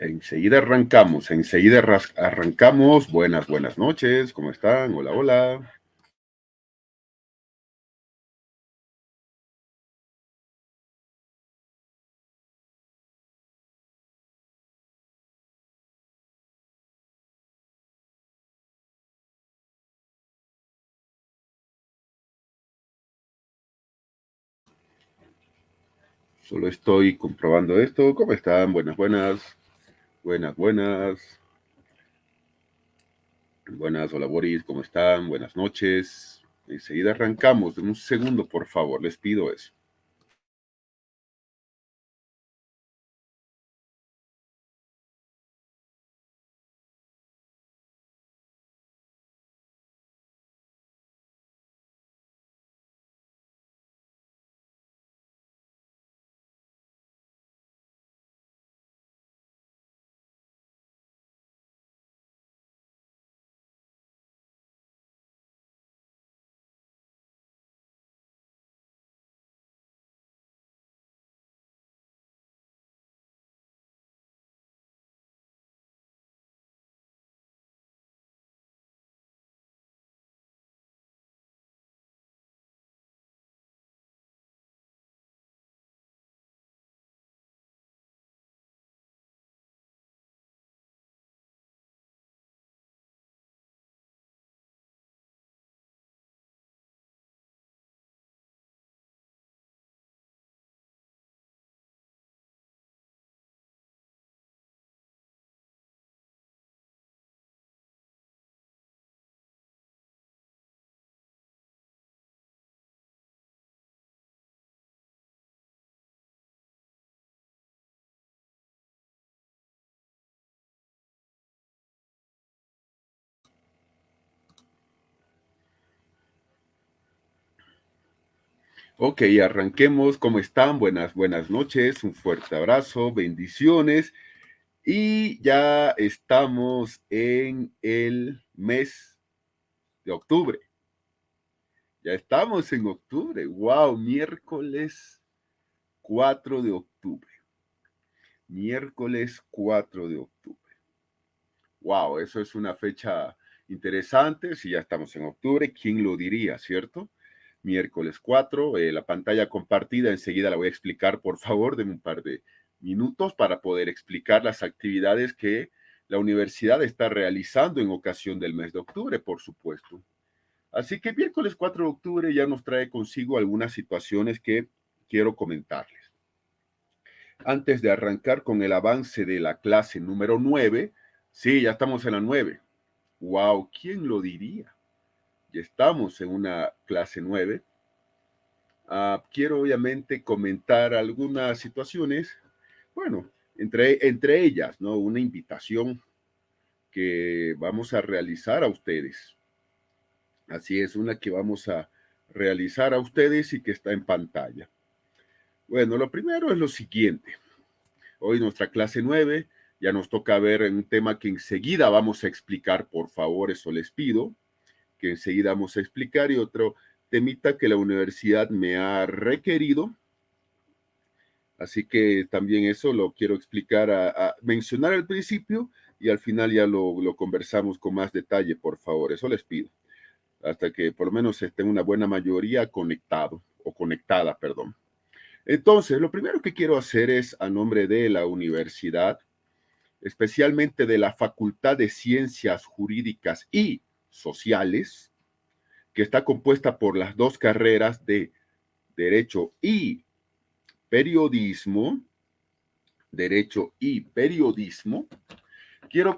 Enseguida arrancamos. Buenas noches, ¿cómo están? Hola, hola. Solo estoy comprobando esto. ¿Cómo están? Buenas. Buenas, hola Boris, ¿cómo están? Buenas noches. Enseguida arrancamos. En un segundo, por favor, les pido eso. Ok, arranquemos. ¿Cómo están? Buenas noches. Un fuerte abrazo, bendiciones. Y ya estamos en el mes de octubre. Ya estamos en octubre. Wow, miércoles 4 de octubre. Miércoles 4 de octubre. Wow, eso es una fecha interesante. Si ya estamos en octubre, ¿quién lo diría, cierto? Miércoles 4, la pantalla compartida, enseguida la voy a explicar, por favor, denme un par de minutos para poder explicar las actividades que la universidad está realizando en ocasión del mes de octubre, por supuesto. Así que miércoles 4 de octubre ya nos trae consigo algunas situaciones que quiero comentarles. Antes de arrancar con el avance de la clase número 9, sí, ya estamos en la 9. Wow, ¿quién lo diría? Ya estamos en una clase 9. Quiero obviamente comentar algunas situaciones, bueno, entre ellas, ¿no? Una invitación que vamos a realizar a ustedes. Así es, una que vamos a realizar a ustedes y que está en pantalla. Bueno, lo primero es lo siguiente. Hoy nuestra clase 9 ya nos toca ver un tema que enseguida vamos a explicar, por favor, eso les pido, que enseguida vamos a explicar, y otro temita que la universidad me ha requerido. Así que también eso lo quiero explicar, mencionar al principio, y al final ya lo conversamos con más detalle, por favor. Eso les pido, hasta que por lo menos esté una buena mayoría conectado o conectada, perdón. Entonces, lo primero que quiero hacer es, a nombre de la universidad, especialmente de la Facultad de Ciencias Jurídicas y Sociales, que está compuesta por las dos carreras de Derecho y Periodismo, Derecho y Periodismo, quiero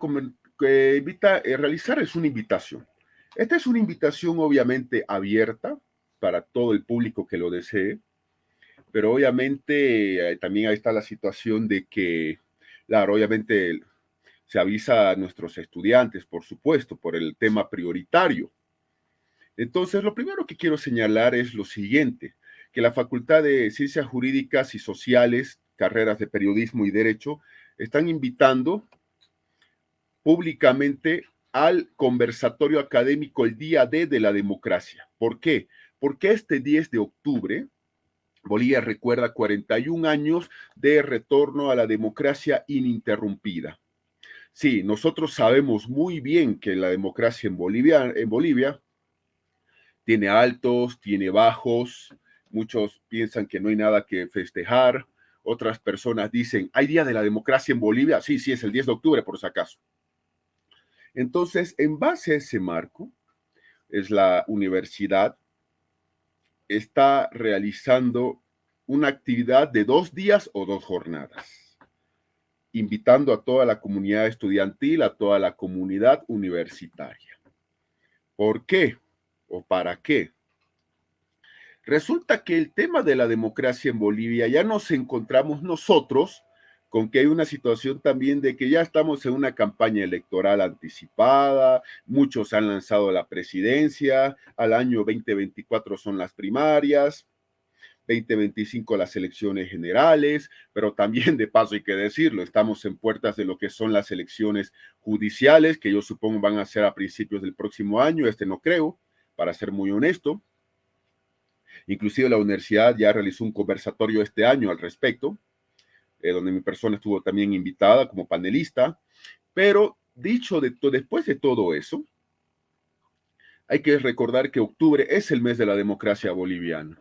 realizar es una invitación. Esta es una invitación obviamente abierta para todo el público que lo desee, pero obviamente también ahí está la situación de que, claro, obviamente se avisa a nuestros estudiantes, por supuesto, por el tema prioritario. Entonces, lo primero que quiero señalar es lo siguiente, que la Facultad de Ciencias Jurídicas y Sociales, carreras de Periodismo y Derecho, están invitando públicamente al conversatorio académico el día D de la democracia. ¿Por qué? Porque este 10 de octubre Bolivia recuerda 41 años de retorno a la democracia ininterrumpida. Sí, nosotros sabemos muy bien que la democracia en Bolivia tiene altos, tiene bajos. Muchos piensan que no hay nada que festejar. Otras personas dicen, ¿hay día de la democracia en Bolivia? Sí, sí, es el 10 de octubre, por si acaso. Entonces, en base a ese marco, es la universidad está realizando una actividad de 2 días o 2 jornadas, invitando a toda la comunidad estudiantil, a toda la comunidad universitaria. ¿Por qué? ¿O para qué? Resulta que el tema de la democracia en Bolivia ya nos encontramos nosotros con que hay una situación también de que ya estamos en una campaña electoral anticipada, muchos han lanzado a la presidencia, al año 2024 son las primarias, 2025 las elecciones generales, pero también de paso hay que decirlo, estamos en puertas de lo que son las elecciones judiciales, que yo supongo van a ser a principios del próximo año, no creo, para ser muy honesto. Inclusive la universidad ya realizó un conversatorio este año al respecto, donde mi persona estuvo también invitada como panelista. Pero después de todo eso, hay que recordar que octubre es el mes de la democracia boliviana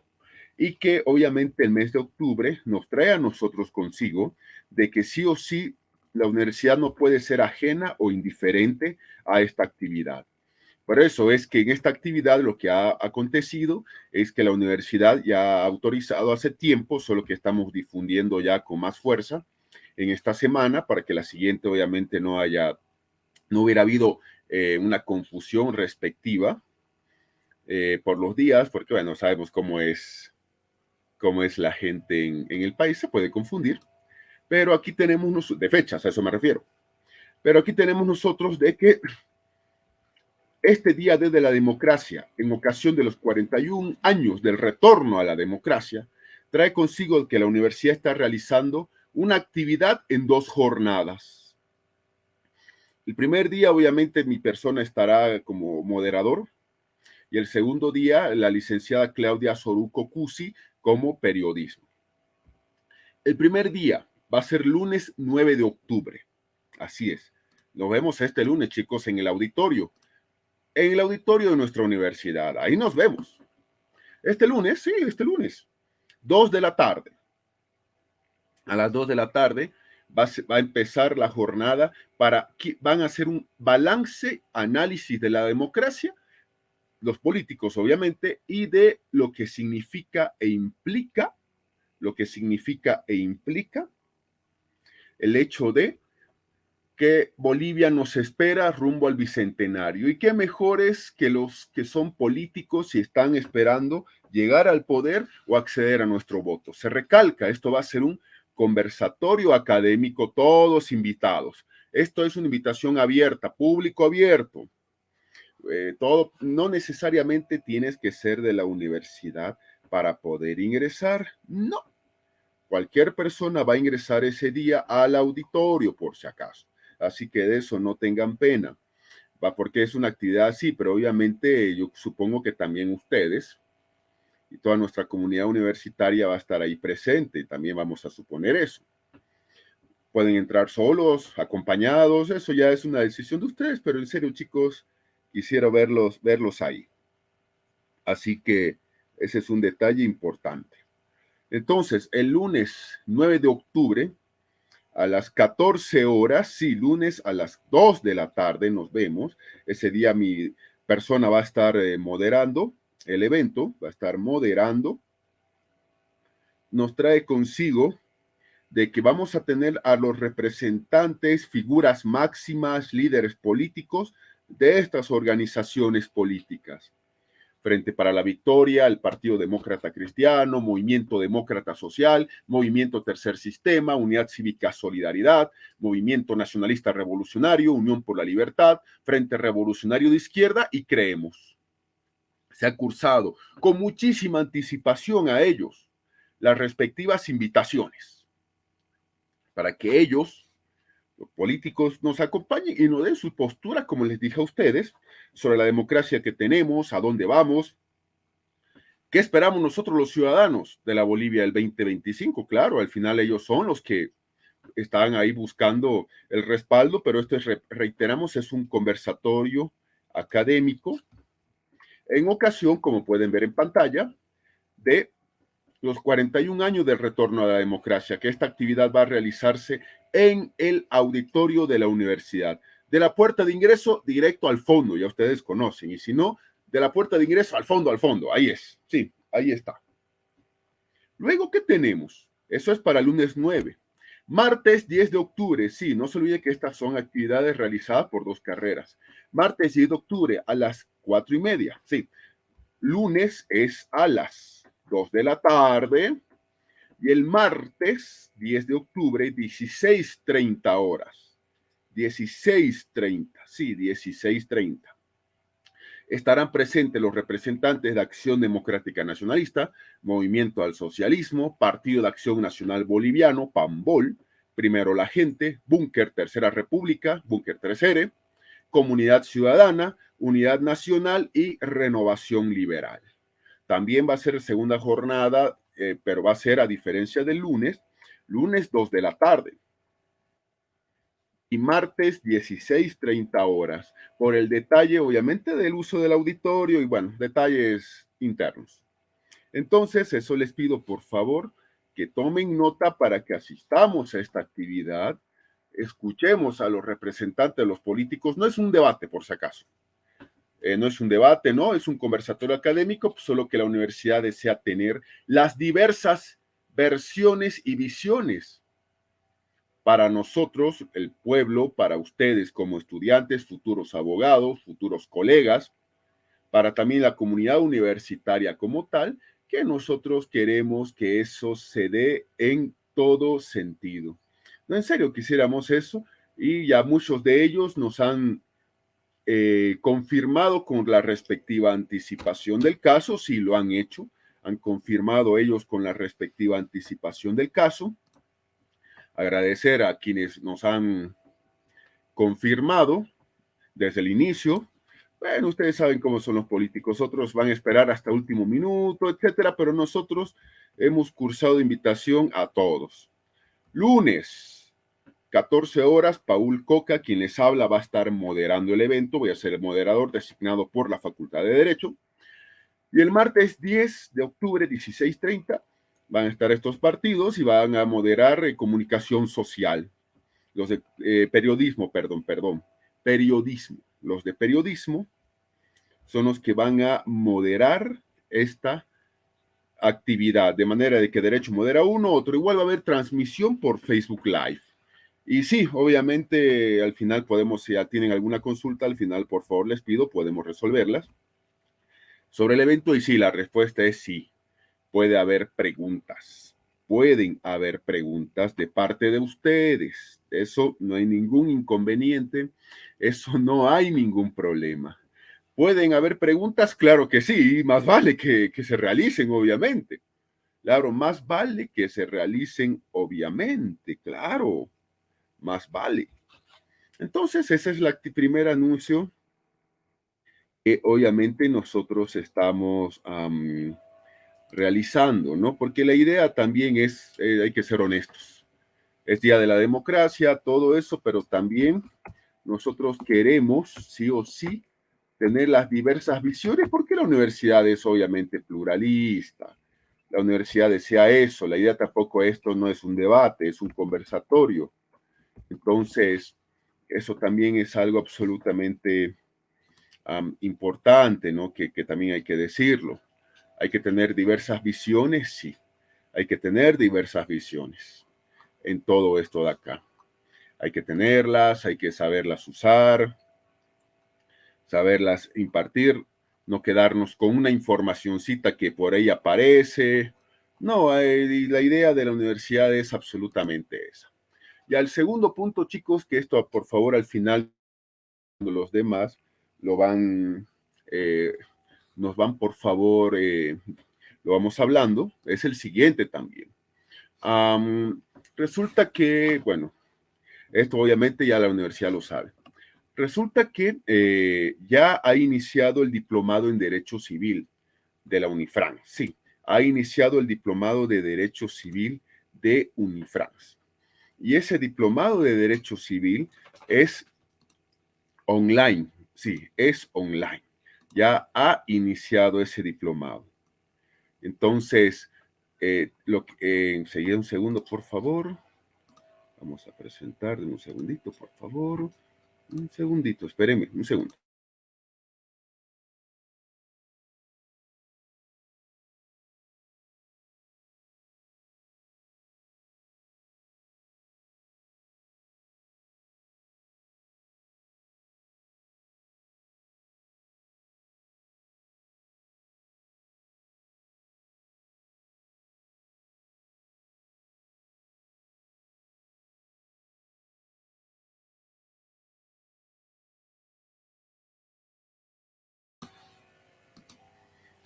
y que obviamente el mes de octubre nos trae a nosotros consigo de que sí o sí la universidad no puede ser ajena o indiferente a esta actividad. Por eso es que en esta actividad lo que ha acontecido es que la universidad ya ha autorizado hace tiempo, solo que estamos difundiendo ya con más fuerza en esta semana para que la siguiente obviamente no hubiera habido una confusión respectiva por los días, porque bueno, sabemos cómo es la gente en el país, se puede confundir, pero aquí tenemos, de fechas, a eso me refiero, pero aquí tenemos nosotros de que este Día de la Democracia, en ocasión de los 41 años del retorno a la democracia, trae consigo que la universidad está realizando una actividad en 2 jornadas. El primer día, obviamente, mi persona estará como moderador y el segundo día, la licenciada Claudia Soruco Cusi como periodismo. El primer día va a ser lunes 9 de octubre. Así es. Nos vemos este lunes, chicos, en el auditorio de nuestra universidad. Ahí nos vemos. Este lunes, sí, este lunes, 2 de la tarde. A las 2 de la tarde va a empezar la jornada van a hacer un balance, análisis de la democracia, los políticos obviamente, y de lo que significa e implica, el hecho de que Bolivia nos espera rumbo al bicentenario. Y qué mejores que los que son políticos y están esperando llegar al poder o acceder a nuestro voto. Se recalca, esto va a ser un conversatorio académico, todos invitados. Esto es una invitación abierta, público abierto. No necesariamente tienes que ser de la universidad para poder ingresar. No, cualquier persona va a ingresar ese día al auditorio, por si acaso. Así que de eso no tengan pena, va porque es una actividad así, pero obviamente yo supongo que también ustedes y toda nuestra comunidad universitaria va a estar ahí presente, también vamos a suponer eso. Pueden entrar solos, acompañados, eso ya es una decisión de ustedes, pero en serio, chicos, quisiera verlos ahí. Así que ese es un detalle importante. Entonces, el lunes 9 de octubre, a las 14 horas, sí, lunes a las 2 de la tarde nos vemos. Ese día mi persona va a estar moderando el evento, va a estar moderando. Nos trae consigo de que vamos a tener a los representantes, figuras máximas, líderes políticos de estas organizaciones políticas. Frente para la Victoria, el Partido Demócrata Cristiano, Movimiento Demócrata Social, Movimiento Tercer Sistema, Unidad Cívica Solidaridad, Movimiento Nacionalista Revolucionario, Unión por la Libertad, Frente Revolucionario de Izquierda y Creemos. Se ha cursado con muchísima anticipación a ellos las respectivas invitaciones para que ellos, los políticos, nos acompañen y nos den su postura, como les dije a ustedes, sobre la democracia que tenemos, a dónde vamos, ¿Qué esperamos nosotros los ciudadanos de la Bolivia del 2025? Claro, al final ellos son los que están ahí buscando el respaldo, pero esto es, reiteramos, es un conversatorio académico en ocasión, como pueden ver en pantalla, de los 41 años del retorno a la democracia, que esta actividad va a realizarse en el auditorio de la universidad. De la puerta de ingreso directo al fondo, ya ustedes conocen, y si no, de la puerta de ingreso al fondo, ahí es, sí, ahí está. Luego, ¿qué tenemos? Eso es para el lunes 9. Martes 10 de octubre, sí, no se olvide que estas son actividades realizadas por dos carreras. Martes 10 de octubre a las 4:30, sí. Lunes es a las 2 de la tarde y el martes 10 de octubre 16:30 horas. 16:30, sí, 16:30. Estarán presentes los representantes de Acción Democrática Nacionalista, Movimiento al Socialismo, Partido de Acción Nacional Boliviano, PAMBOL, Primero la Gente, Búnker Tercera República, Búnker 3R, Comunidad Ciudadana, Unidad Nacional y Renovación Liberal. También va a ser segunda jornada, pero va a ser a diferencia del lunes, lunes 2 de la tarde y martes 16:30 horas, por el detalle obviamente del uso del auditorio y bueno, detalles internos. Entonces, eso les pido por favor que tomen nota para que asistamos a esta actividad, escuchemos a los representantes de los políticos, no es un debate por si acaso, no es un debate, no, es un conversatorio académico, pues solo que la universidad desea tener las diversas versiones y visiones para nosotros, el pueblo, para ustedes como estudiantes, futuros abogados, futuros colegas, para también la comunidad universitaria como tal, que nosotros queremos que eso se dé en todo sentido. No, en serio, quisiéramos eso y ya muchos de ellos nos han confirmado con la respectiva anticipación del caso, si lo han hecho, han confirmado ellos con la respectiva anticipación del caso. Agradecer a quienes nos han confirmado desde el inicio. Bueno, ustedes saben cómo son los políticos, otros van a esperar hasta último minuto, etcétera, pero nosotros hemos cursado invitación a todos. Lunes, 14 horas, Paul Coca, quien les habla, va a estar moderando el evento. Voy a ser el moderador designado por la Facultad de Derecho. Y el martes 10 de octubre, 16:30, van a estar estos partidos y van a moderar comunicación social. Los de periodismo. Los de periodismo son los que van a moderar esta actividad, de manera de que Derecho modera uno, otro. Igual va a haber transmisión por Facebook Live. Y sí, obviamente al final podemos, si ya tienen alguna consulta, al final por favor les pido, podemos resolverlas sobre el evento. Y sí, la respuesta es sí, puede haber preguntas. Pueden haber preguntas de parte de ustedes. Eso no hay ningún inconveniente, eso no hay ningún problema. ¿Pueden haber preguntas? Claro que sí, más vale que se realicen, obviamente. Claro, más vale que se realicen, obviamente, claro, más vale. Entonces, ese es el primer anuncio que obviamente nosotros estamos realizando, ¿no? Porque la idea también es, hay que ser honestos, es Día de la Democracia, todo eso, pero también nosotros queremos, sí o sí, tener las diversas visiones, porque la universidad es obviamente pluralista. La universidad desea eso, la idea tampoco, esto no es un debate, es un conversatorio. Entonces, eso también es algo absolutamente importante, ¿no? Que también hay que decirlo. Hay que tener diversas visiones, sí. Hay que tener diversas visiones en todo esto de acá. Hay que tenerlas, hay que saberlas usar, saberlas impartir, no quedarnos con una informacioncita que por ahí aparece. No, la idea de la universidad es absolutamente esa. Y al segundo punto, chicos, que esto por favor al final los demás lo van, nos van por favor, lo vamos hablando, es el siguiente también. Resulta que, bueno, esto obviamente ya la universidad lo sabe. Resulta que ya ha iniciado el diplomado en Derecho Civil de la Unifrance. Sí, ha iniciado el diplomado de Derecho Civil de Unifrance. Y ese diplomado de Derecho Civil es online. Sí, es online. Ya ha iniciado ese diplomado. Entonces, enseguida un segundo, por favor. Vamos a presentar, un segundito, por favor. Un segundito, espérenme, un segundo.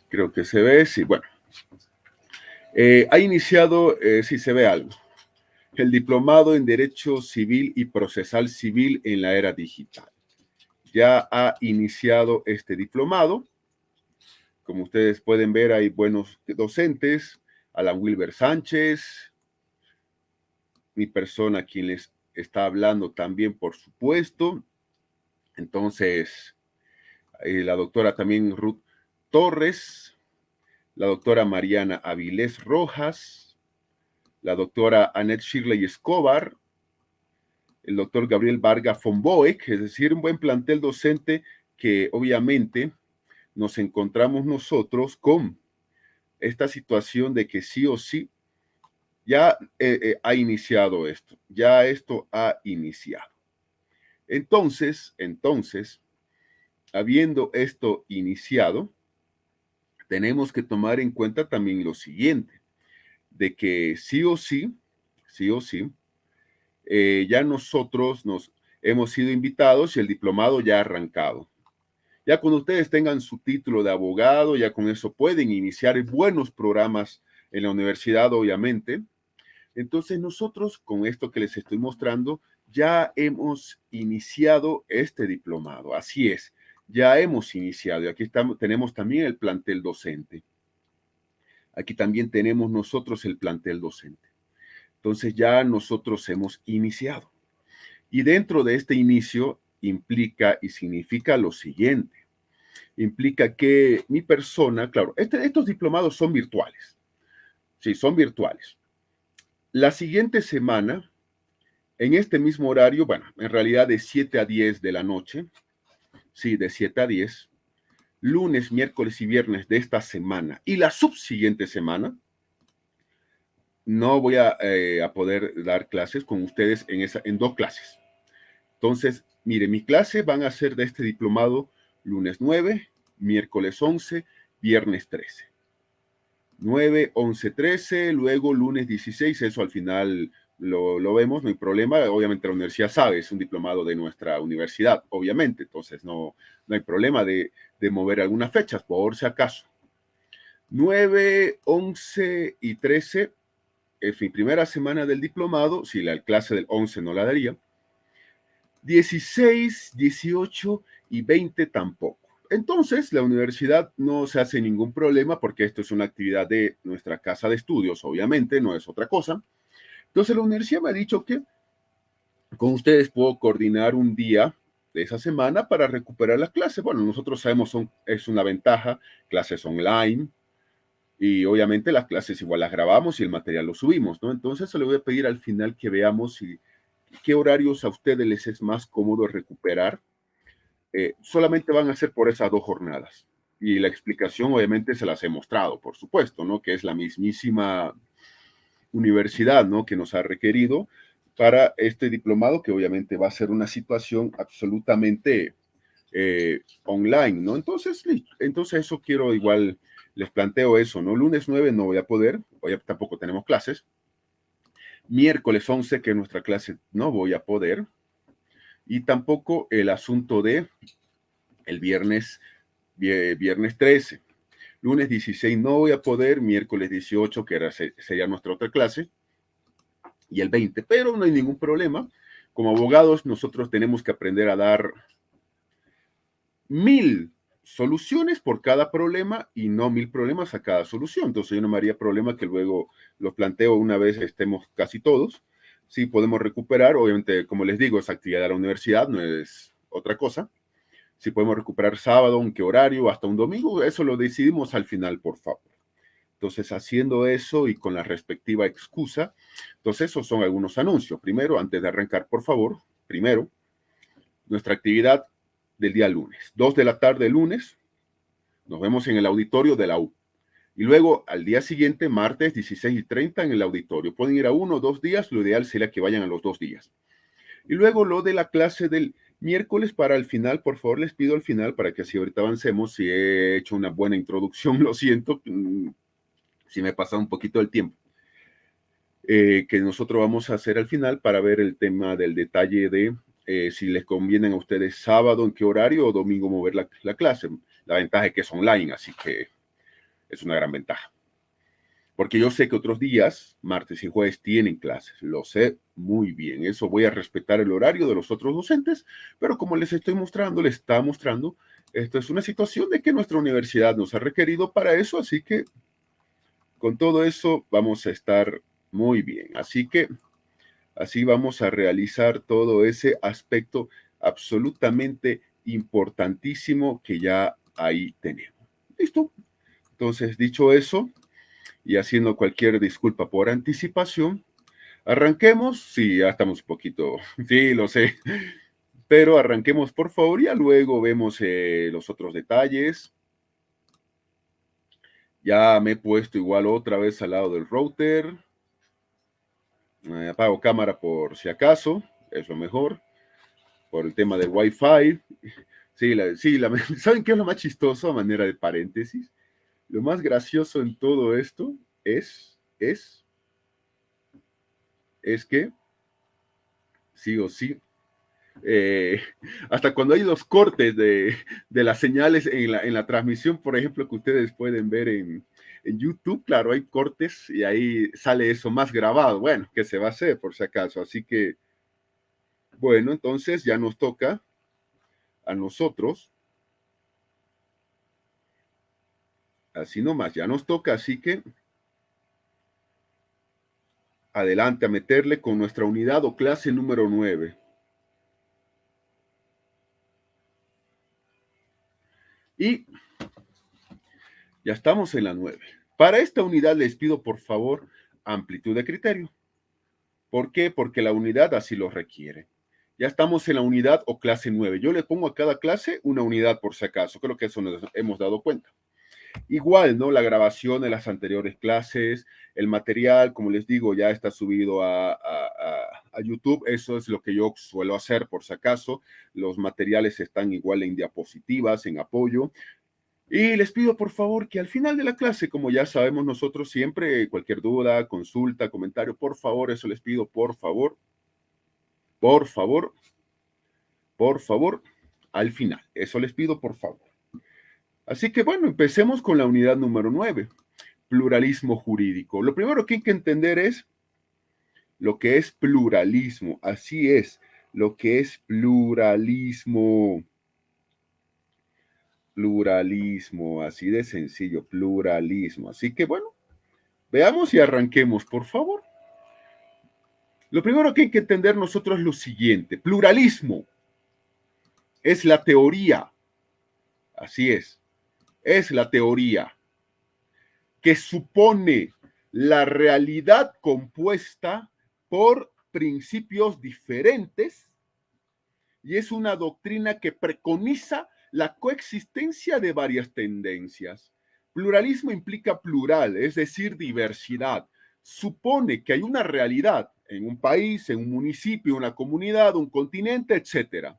Creo que se ve, sí, bueno. Ha iniciado, sí se ve algo, el diplomado en Derecho Civil y Procesal Civil en la Era Digital. Ya ha iniciado este diplomado. Como ustedes pueden ver, hay buenos docentes. Alan Wilber Sánchez, mi persona quien les está hablando también, por supuesto. Entonces, la doctora también Ruth Torres, la doctora Mariana Avilés Rojas, la doctora Annette Shirley Escobar, el doctor Gabriel Vargas von Boeck, es decir, un buen plantel docente que obviamente nos encontramos nosotros con esta situación de que sí o sí ya ha iniciado esto, ya esto ha iniciado. Entonces, habiendo esto iniciado, tenemos que tomar en cuenta también lo siguiente, de que sí o sí, ya nosotros nos hemos sido invitados y el diplomado ya ha arrancado. Ya cuando ustedes tengan su título de abogado, ya con eso pueden iniciar buenos programas en la universidad, obviamente. Entonces nosotros, con esto que les estoy mostrando, ya hemos iniciado este diplomado. Así es, ya hemos iniciado. Y aquí tenemos también el plantel docente. Aquí también tenemos nosotros el plantel docente. Entonces ya nosotros hemos iniciado. Y dentro de este inicio implica y significa lo siguiente. Implica que mi persona, claro, estos diplomados son virtuales. Sí, son virtuales. La siguiente semana, en este mismo horario, bueno, en realidad de 7 a 10 de la noche, sí, de 7 a 10, lunes, miércoles y viernes de esta semana y la subsiguiente semana, no voy a poder dar clases con ustedes en dos clases. Entonces, mire, mi clase van a ser de este diplomado lunes 9, miércoles 11, viernes 13. 9, 11, 13, luego lunes 16, eso al final lo vemos, no hay problema. Obviamente la universidad sabe, es un diplomado de nuestra universidad, obviamente, entonces no hay problema de mover algunas fechas, por si acaso. 9, 11 y 13 es mi primera semana del diplomado, si la clase del 11 no la daría. 16, 18 y 20 tampoco. Entonces, la universidad no se hace ningún problema porque esto es una actividad de nuestra casa de estudios, obviamente, no es otra cosa. Entonces, la universidad me ha dicho que con ustedes puedo coordinar un día de esa semana para recuperar las clases. Bueno, nosotros sabemos es una ventaja, clases online, y obviamente las clases igual las grabamos y el material lo subimos, ¿no? Entonces, se le voy a pedir al final que veamos qué horarios a ustedes les es más cómodo recuperar. Solamente van a ser por esas 2 jornadas. Y la explicación obviamente se las he mostrado, por supuesto, ¿no? Que es la mismísima universidad, ¿no? Que nos ha requerido para este diplomado, que obviamente va a ser una situación absolutamente online, ¿no? Entonces, entonces eso quiero igual, les planteo eso, ¿no? Lunes 9 no voy a poder, hoy tampoco tenemos clases. Miércoles 11, que es nuestra clase, no voy a poder. Y tampoco el asunto de el viernes 13. Lunes 16 no voy a poder, miércoles 18, que sería nuestra otra clase, y el 20, pero no hay ningún problema. Como abogados, nosotros tenemos que aprender a dar 1000 soluciones por cada problema y no 1000 problemas a cada solución. Entonces yo no me haría problema que luego lo planteo una vez estemos casi todos. Sí, podemos recuperar, obviamente, como les digo, esa actividad de la universidad no es otra cosa. Si podemos recuperar sábado, en qué horario, hasta un domingo, eso lo decidimos al final, por favor. Entonces, haciendo eso y con la respectiva excusa, entonces esos son algunos anuncios. Primero, antes de arrancar, por favor, primero, nuestra actividad del día lunes. 2 de la tarde lunes, nos vemos en el auditorio de la U. Y luego, al día siguiente, martes 16:30 en el auditorio. Pueden ir a 1 o 2 días, lo ideal sería que vayan a los 2 días. Y luego lo de la clase del miércoles para el final, por favor, les pido al final para que así ahorita avancemos. Si he hecho una buena introducción, lo siento, si me he pasado un poquito el tiempo. Que nosotros vamos a hacer al final para ver el tema del detalle de si les conviene a ustedes sábado, en qué horario, o domingo mover la clase. La ventaja es que es online, así que es una gran ventaja. Porque yo sé que otros días, martes y jueves, tienen clases. Lo sé muy bien. Eso voy a respetar el horario de los otros docentes, pero como les estoy mostrando, les está mostrando, esto es una situación de que nuestra universidad nos ha requerido para eso, así que con todo eso vamos a estar muy bien. Así que así vamos a realizar todo ese aspecto absolutamente importantísimo que ya ahí tenemos. ¿Listo? Entonces, dicho eso, y haciendo cualquier disculpa por anticipación, arranquemos. Sí, ya estamos un poquito, sí, lo sé, pero arranquemos por favor y ya luego vemos los otros detalles. Ya me he puesto igual otra vez al lado del router. Apago cámara por si acaso, es lo mejor, por el tema del Wi-Fi. Sí, ¿saben qué es lo más chistoso a manera de paréntesis? Lo más gracioso en todo esto es que sí o sí, eh, hasta cuando hay los cortes de las señales en la transmisión, por ejemplo, que ustedes pueden ver en YouTube, claro, hay cortes y ahí sale eso más grabado. Bueno, ¿qué se va a hacer por si acaso? Así que, bueno, entonces ya nos toca a nosotros, así nomás, ya nos toca, así que adelante a meterle con nuestra unidad o clase número 9. Y ya estamos en la 9. Para esta unidad les pido por favor amplitud de criterio. ¿Por qué? Porque la unidad así lo requiere. Ya estamos en la unidad o clase 9. Yo le pongo a cada clase una unidad por si acaso. Creo que eso nos hemos dado cuenta. Igual, ¿no? La grabación de las anteriores clases, el material, como les digo, ya está subido a YouTube. Eso es lo que yo suelo hacer por si acaso. Los materiales están igual en diapositivas, en apoyo. Y les pido por favor que al final de la clase, como ya sabemos nosotros siempre, cualquier duda, consulta, comentario, por favor, eso les pido, por favor, por favor, por favor, al final. Eso les pido, por favor. Así que bueno, empecemos con la unidad número 9, pluralismo jurídico. Lo primero que hay que entender es lo que es pluralismo. Así es, lo que es pluralismo. Pluralismo, así de sencillo, pluralismo. Así que bueno, veamos y arranquemos, por favor. Lo primero que hay que entender nosotros es lo siguiente. Pluralismo es la teoría, así es la teoría que supone la realidad compuesta por principios diferentes y es una doctrina que preconiza la coexistencia de varias tendencias. Pluralismo implica plural, es decir, diversidad. Supone que hay una realidad en un país, en un municipio, una comunidad, un continente, etcétera,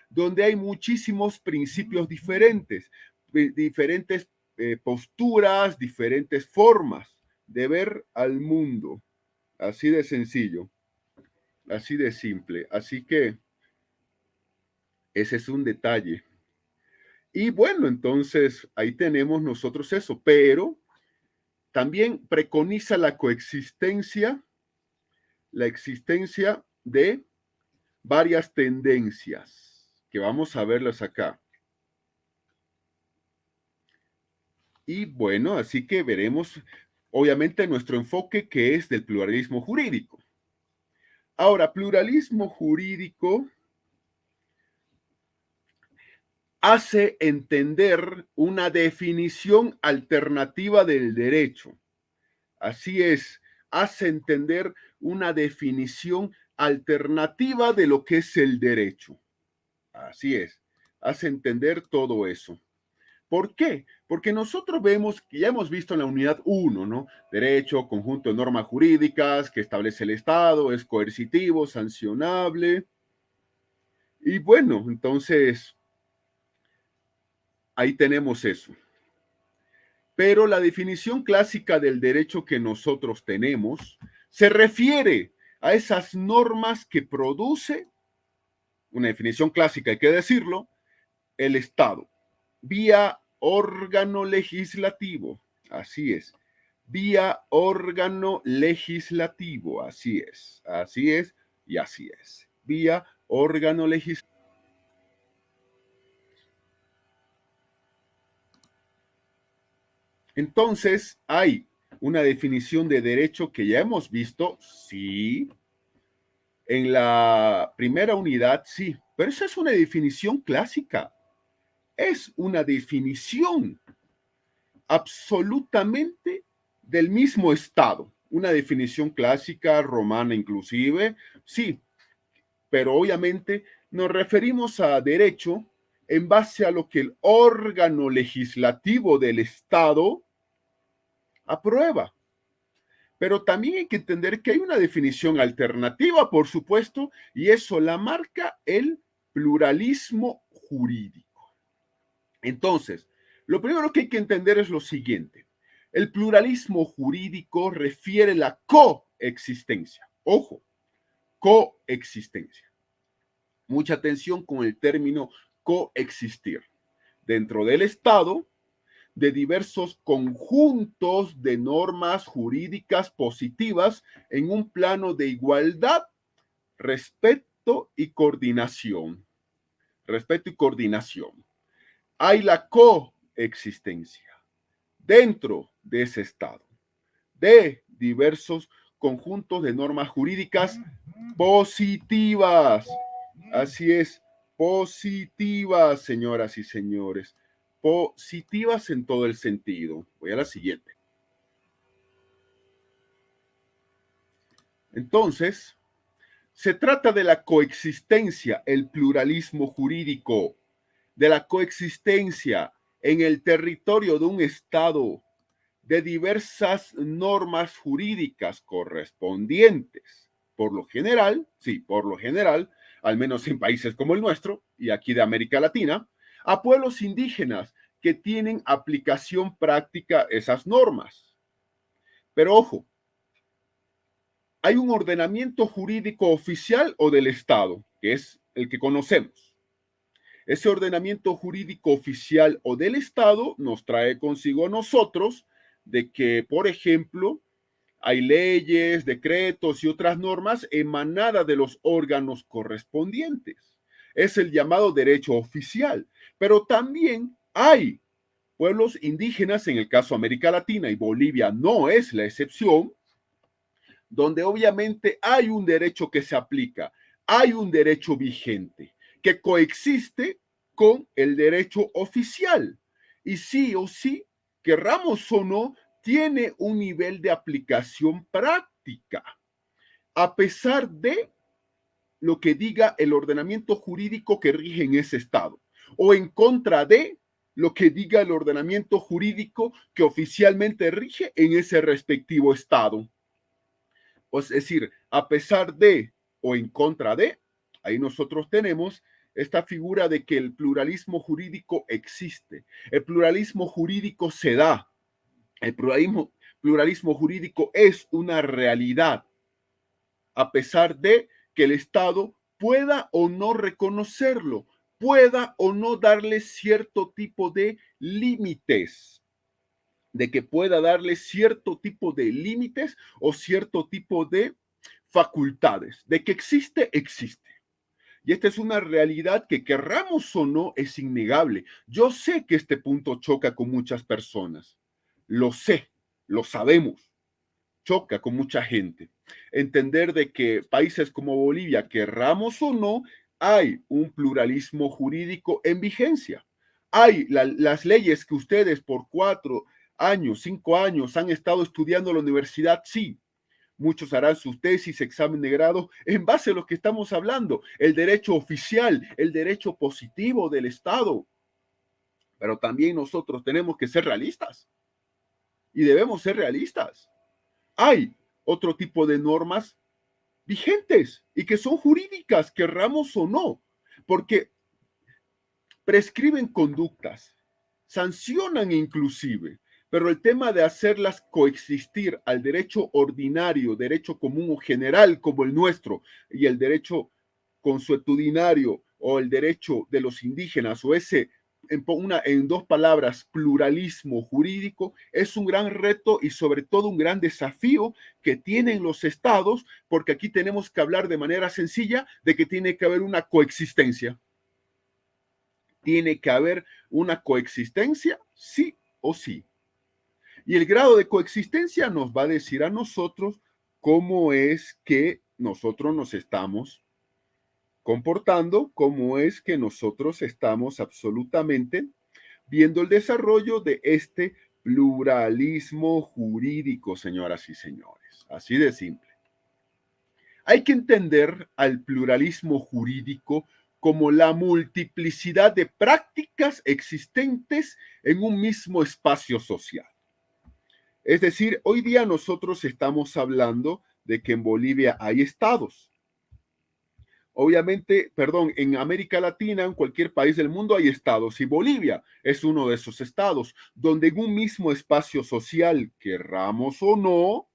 donde hay muchísimos principios diferentes, diferentes posturas, diferentes formas de ver al mundo. Así de sencillo, así de simple. Así que ese es un detalle. Y bueno, entonces ahí tenemos nosotros eso, pero también preconiza la existencia de varias tendencias, que vamos a verlas acá. Y bueno, así que veremos, obviamente, nuestro enfoque que es del pluralismo jurídico. Ahora, pluralismo jurídico hace entender una definición alternativa del derecho. Así es, hace entender una definición alternativa de lo que es el derecho. Así es, hace entender todo eso. ¿Por qué? Porque nosotros vemos, que ya hemos visto en la unidad 1, ¿no? Derecho, conjunto de normas jurídicas que establece el Estado, es coercitivo, sancionable. Y bueno, entonces ahí tenemos eso. Pero la definición clásica del derecho que nosotros tenemos se refiere a esas normas que produce, una definición clásica, hay que decirlo, el Estado, vía órgano legislativo. Así es. Vía órgano legislativo. Así es. Así es y así es. Vía órgano legislativo. Entonces, hay una definición de derecho que ya hemos visto, sí. En la primera unidad, sí. Pero esa es una definición clásica. Es una definición absolutamente del mismo estado. Una definición clásica, romana inclusive, sí, pero obviamente nos referimos a derecho en base a lo que el órgano legislativo del Estado aprueba. Pero también hay que entender que hay una definición alternativa, por supuesto, y eso la marca el pluralismo jurídico. Entonces, lo primero que hay que entender es lo siguiente. El pluralismo jurídico refiere la coexistencia. Ojo, coexistencia. Mucha atención con el término coexistir. Dentro del Estado, de diversos conjuntos de normas jurídicas positivas en un plano de igualdad, respeto y coordinación. Respeto y coordinación. Hay la coexistencia dentro de ese Estado de diversos conjuntos de normas jurídicas positivas. Así es, positivas, señoras y señores. Positivas en todo el sentido. Voy a la siguiente. Entonces, se trata de la coexistencia, el pluralismo jurídico, de la coexistencia en el territorio de un Estado de diversas normas jurídicas correspondientes. Por lo general, sí, por lo general, al menos en países como el nuestro y aquí de América Latina, a pueblos indígenas que tienen aplicación práctica esas normas. Pero ojo, hay un ordenamiento jurídico oficial o del Estado, que es el que conocemos. Ese ordenamiento jurídico oficial o del Estado nos trae consigo a nosotros de que, por ejemplo, hay leyes, decretos y otras normas emanadas de los órganos correspondientes. Es el llamado derecho oficial. Pero también hay pueblos indígenas, en el caso de América Latina y Bolivia no es la excepción, donde obviamente hay un derecho que se aplica, hay un derecho vigente que coexiste con el derecho oficial. Y sí o sí, querramos o no, tiene un nivel de aplicación práctica, a pesar de lo que diga el ordenamiento jurídico que rige en ese estado, o en contra de lo que diga el ordenamiento jurídico que oficialmente rige en ese respectivo estado. Es decir, a pesar de o en contra de, ahí nosotros tenemos esta figura de que el pluralismo jurídico existe. El pluralismo jurídico se da. El pluralismo jurídico es una realidad, a pesar de que el Estado pueda o no reconocerlo, pueda o no darle cierto tipo de límites, de que pueda darle cierto tipo de límites o cierto tipo de facultades. De que existe, existe. Y esta es una realidad que querramos o no es innegable. Yo sé que este punto choca con muchas personas. Lo sé, lo sabemos. Choca con mucha gente. Entender de que países como Bolivia, querramos o no, hay un pluralismo jurídico en vigencia. Hay las leyes que ustedes por 4 años, 5 años han estado estudiando en la universidad, sí. Muchos harán sus tesis, examen de grado, en base a lo que estamos hablando, el derecho oficial, el derecho positivo del Estado. Pero también nosotros tenemos que ser realistas y debemos ser realistas. Hay otro tipo de normas vigentes y que son jurídicas, querramos o no, porque prescriben conductas, sancionan inclusive, pero el tema de hacerlas coexistir al derecho ordinario, derecho común o general como el nuestro, y el derecho consuetudinario o el derecho de los indígenas o ese en 2 palabras, pluralismo jurídico, es un gran reto y sobre todo un gran desafío que tienen los estados, porque aquí tenemos que hablar de manera sencilla de que tiene que haber una coexistencia. Tiene que haber una coexistencia, sí o sí. Y el grado de coexistencia nos va a decir a nosotros cómo es que nosotros nos estamos comportando, cómo es que nosotros estamos absolutamente viendo el desarrollo de este pluralismo jurídico, señoras y señores. Así de simple. Hay que entender al pluralismo jurídico como la multiplicidad de prácticas existentes en un mismo espacio social. Es decir, hoy día nosotros estamos hablando de que en Bolivia hay estados. Obviamente, perdón, en América Latina, en cualquier país del mundo hay estados y Bolivia es uno de esos estados, donde en un mismo espacio social, querramos o no,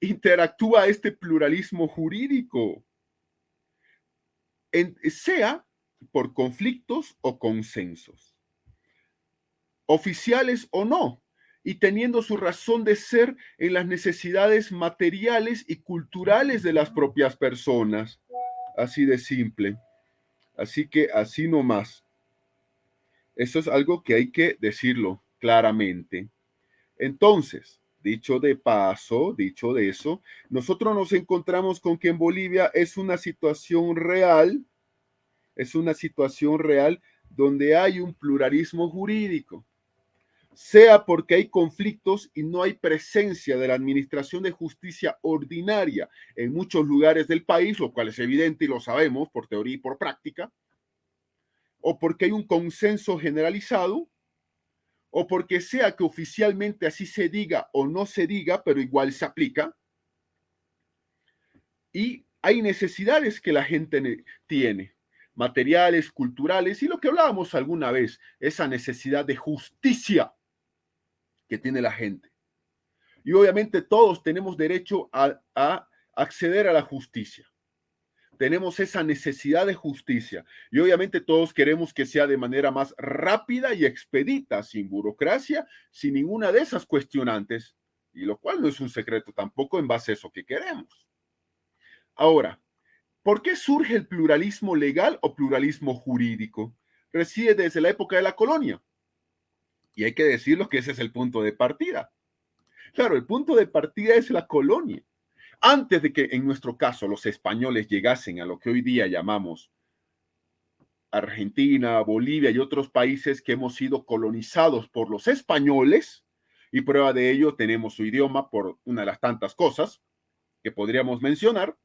interactúa este pluralismo jurídico, sea por conflictos o consensos, oficiales o no, y teniendo su razón de ser en las necesidades materiales y culturales de las propias personas. Así de simple. Así que así nomás. Eso es algo que hay que decirlo claramente. Entonces, dicho de paso, dicho de eso, nosotros nos encontramos con que en Bolivia es una situación real donde hay un pluralismo jurídico, sea porque hay conflictos y no hay presencia de la administración de justicia ordinaria en muchos lugares del país, lo cual es evidente y lo sabemos por teoría y por práctica, o porque hay un consenso generalizado, o porque sea que oficialmente así se diga o no se diga, pero igual se aplica, y hay necesidades que la gente tiene, materiales, culturales, y lo que hablábamos alguna vez, esa necesidad de justicia que tiene la gente. Y obviamente todos tenemos derecho a acceder a la justicia. Tenemos esa necesidad de justicia y obviamente todos queremos que sea de manera más rápida y expedita, sin burocracia, sin ninguna de esas cuestionantes, y lo cual no es un secreto tampoco en base a eso que queremos. Ahora, ¿por qué surge el pluralismo legal o pluralismo jurídico? Reside desde la época de la colonia. Y hay que decirlo que ese es el punto de partida. Claro, el punto de partida es la colonia. Antes de que en nuestro caso los españoles llegasen a lo que hoy día llamamos Argentina, Bolivia y otros países que hemos sido colonizados por los españoles, y prueba de ello tenemos su idioma por una de las tantas cosas que podríamos mencionar,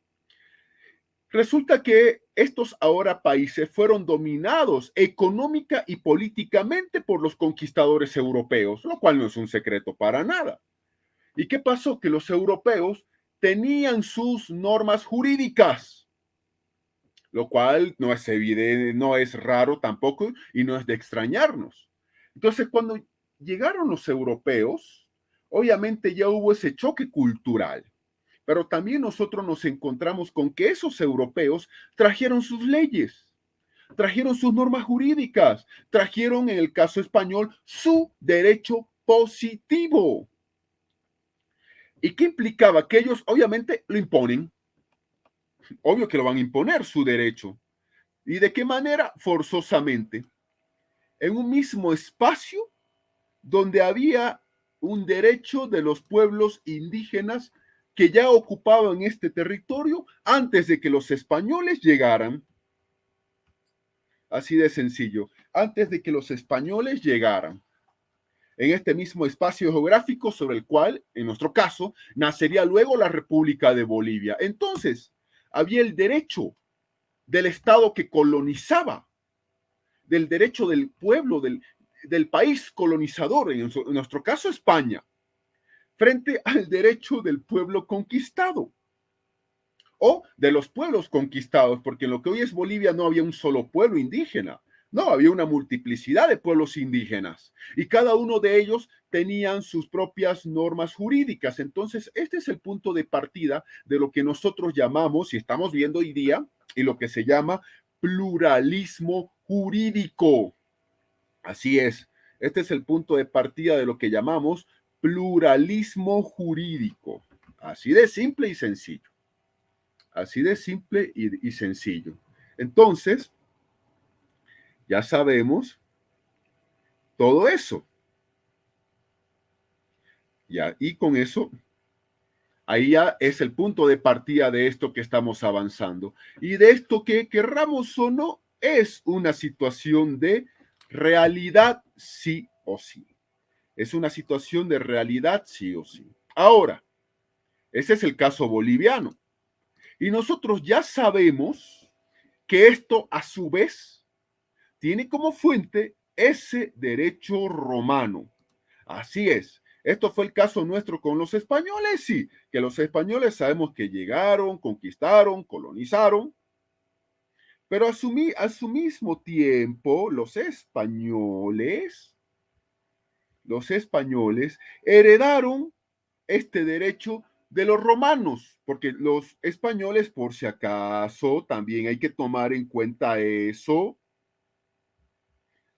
resulta que estos ahora países fueron dominados económica y políticamente por los conquistadores europeos, lo cual no es un secreto para nada. ¿Y qué pasó? Que los europeos tenían sus normas jurídicas, lo cual no es evidente, no es raro tampoco y no es de extrañarnos. Entonces, cuando llegaron los europeos, obviamente ya hubo ese choque cultural, pero también nosotros nos encontramos con que esos europeos trajeron sus leyes, trajeron sus normas jurídicas, trajeron en el caso español su derecho positivo. ¿Y qué implicaba? Que ellos obviamente lo imponen. Obvio que lo van a imponer su derecho. ¿Y de qué manera? Forzosamente. En un mismo espacio donde había un derecho de los pueblos indígenas que ya ocupaban este territorio antes de que los españoles llegaran. Así de sencillo, antes de que los españoles llegaran. En este mismo espacio geográfico sobre el cual, en nuestro caso, nacería luego la República de Bolivia. Entonces, había el derecho del Estado que colonizaba, del derecho del pueblo, del país colonizador, en nuestro caso España, frente al derecho del pueblo conquistado o de los pueblos conquistados, porque en lo que hoy es Bolivia no había un solo pueblo indígena, no, había una multiplicidad de pueblos indígenas y cada uno de ellos tenían sus propias normas jurídicas. Entonces, este es el punto de partida de lo que nosotros llamamos, y estamos viendo hoy día, y lo que se llama pluralismo jurídico. Así es, este es el punto de partida de lo que llamamos pluralismo jurídico. Así de simple y sencillo. Así de simple y sencillo. Entonces, ya sabemos todo eso. Ya, y con eso, ahí ya es el punto de partida de esto que estamos avanzando. Y de esto que querramos o no, es una situación de realidad sí o sí. Es una situación de realidad sí o sí. Ahora, ese es el caso boliviano. Y nosotros ya sabemos que esto a su vez tiene como fuente ese derecho romano. Así es. Esto fue el caso nuestro con los españoles, sí, que los españoles sabemos que llegaron, conquistaron, colonizaron, pero a su mismo tiempo los españoles heredaron este derecho de los romanos, porque los españoles, por si acaso, también hay que tomar en cuenta eso,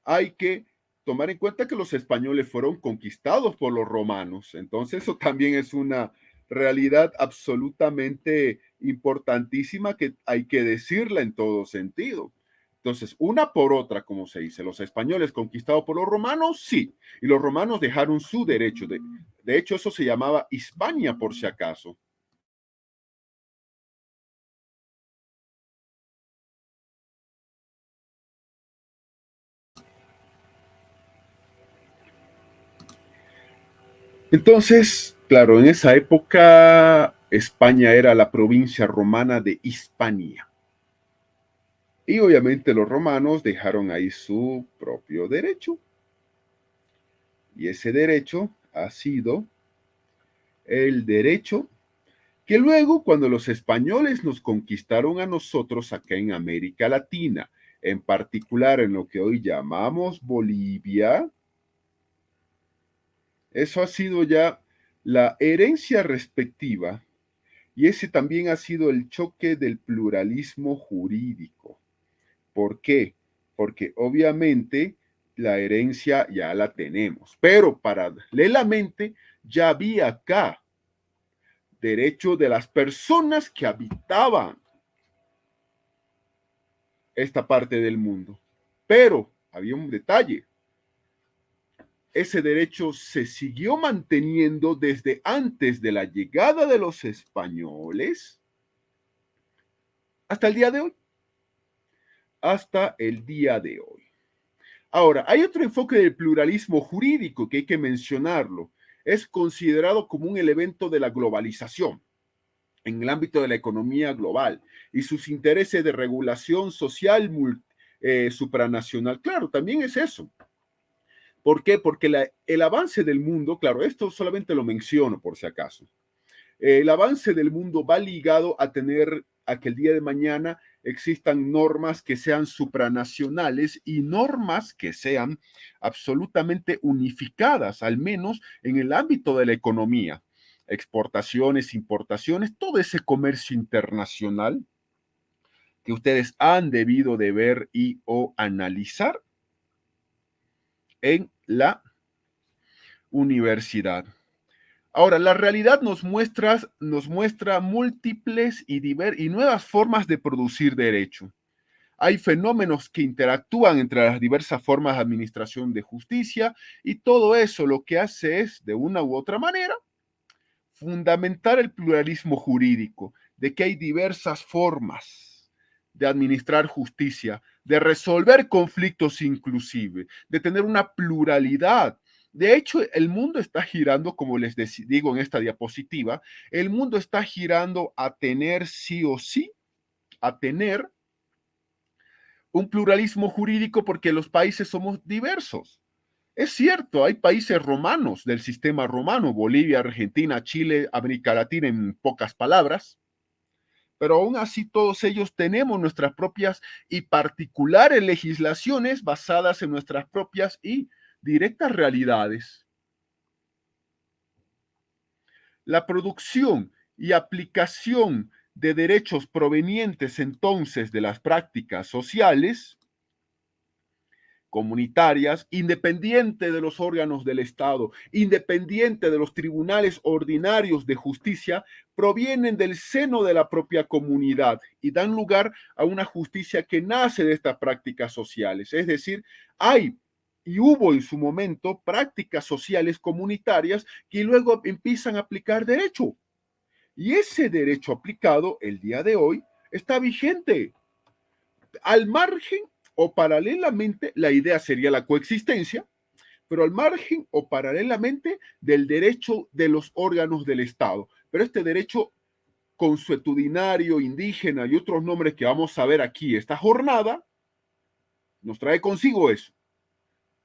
hay que tomar en cuenta que los españoles fueron conquistados por los romanos. Entonces, eso también es una realidad absolutamente importantísima que hay que decirla en todo sentido. Entonces, una por otra, como se dice, los españoles conquistados por los romanos, sí, y los romanos dejaron su derecho. De hecho, eso se llamaba Hispania, por si acaso. Entonces, claro, en esa época España era la provincia romana de Hispania. Y obviamente los romanos dejaron ahí su propio derecho. Y ese derecho ha sido el derecho que luego, cuando los españoles nos conquistaron a nosotros acá en América Latina, en particular en lo que hoy llamamos Bolivia, eso ha sido ya la herencia respectiva y ese también ha sido el choque del pluralismo jurídico. ¿Por qué? Porque obviamente la herencia ya la tenemos, pero paralelamente ya había acá derecho de las personas que habitaban esta parte del mundo. Pero había un detalle, ese derecho se siguió manteniendo desde antes de la llegada de los españoles hasta el día de hoy. Hasta el día de hoy. Ahora, hay otro enfoque del pluralismo jurídico que hay que mencionarlo. Es considerado como un elemento de la globalización en el ámbito de la economía global y sus intereses de regulación social supranacional. Claro, también es eso. ¿Por qué? Porque el avance del mundo, claro, esto solamente lo menciono por si acaso. El avance del mundo va ligado a tener a que el día de mañana existan normas que sean supranacionales y normas que sean absolutamente unificadas, al menos en el ámbito de la economía. Exportaciones, importaciones, todo ese comercio internacional que ustedes han debido de ver y o analizar en la universidad. Ahora, la realidad nos muestra múltiples y nuevas formas de producir derecho. Hay fenómenos que interactúan entre las diversas formas de administración de justicia y todo eso lo que hace es, de una u otra manera, fundamentar el pluralismo jurídico, de que hay diversas formas de administrar justicia, de resolver conflictos inclusive, de tener una pluralidad. De hecho, el mundo está girando, como les digo en esta diapositiva, el mundo está girando a tener sí o sí, a tener un pluralismo jurídico porque los países somos diversos. Es cierto, hay países romanos del sistema romano, Bolivia, Argentina, Chile, América Latina, en pocas palabras, pero aún así todos ellos tenemos nuestras propias y particulares legislaciones basadas en nuestras propias y directas realidades. La producción y aplicación de derechos provenientes entonces de las prácticas sociales comunitarias, independiente de los órganos del Estado, independiente de los tribunales ordinarios de justicia, provienen del seno de la propia comunidad y dan lugar a una justicia que nace de estas prácticas sociales. Es decir, hay y hubo en su momento prácticas sociales comunitarias que luego empiezan a aplicar derecho. Y ese derecho aplicado el día de hoy está vigente al margen o paralelamente, la idea sería la coexistencia, pero al margen o paralelamente del derecho de los órganos del Estado. Pero este derecho consuetudinario, indígena y otros nombres que vamos a ver aquí esta jornada, nos trae consigo eso,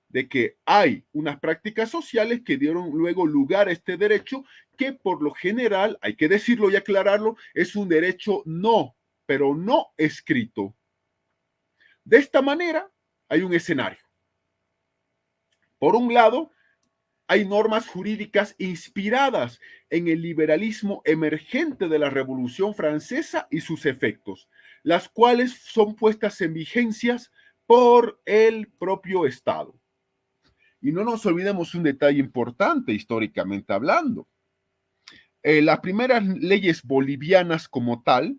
de que hay unas prácticas sociales que dieron luego lugar a este derecho que por lo general, hay que decirlo y aclararlo, es un derecho pero no escrito. De esta manera, hay un escenario. Por un lado, hay normas jurídicas inspiradas en el liberalismo emergente de la Revolución Francesa y sus efectos, las cuales son puestas en vigencias por el propio Estado. Y no nos olvidemos un detalle importante históricamente hablando. Las primeras leyes bolivianas como tal,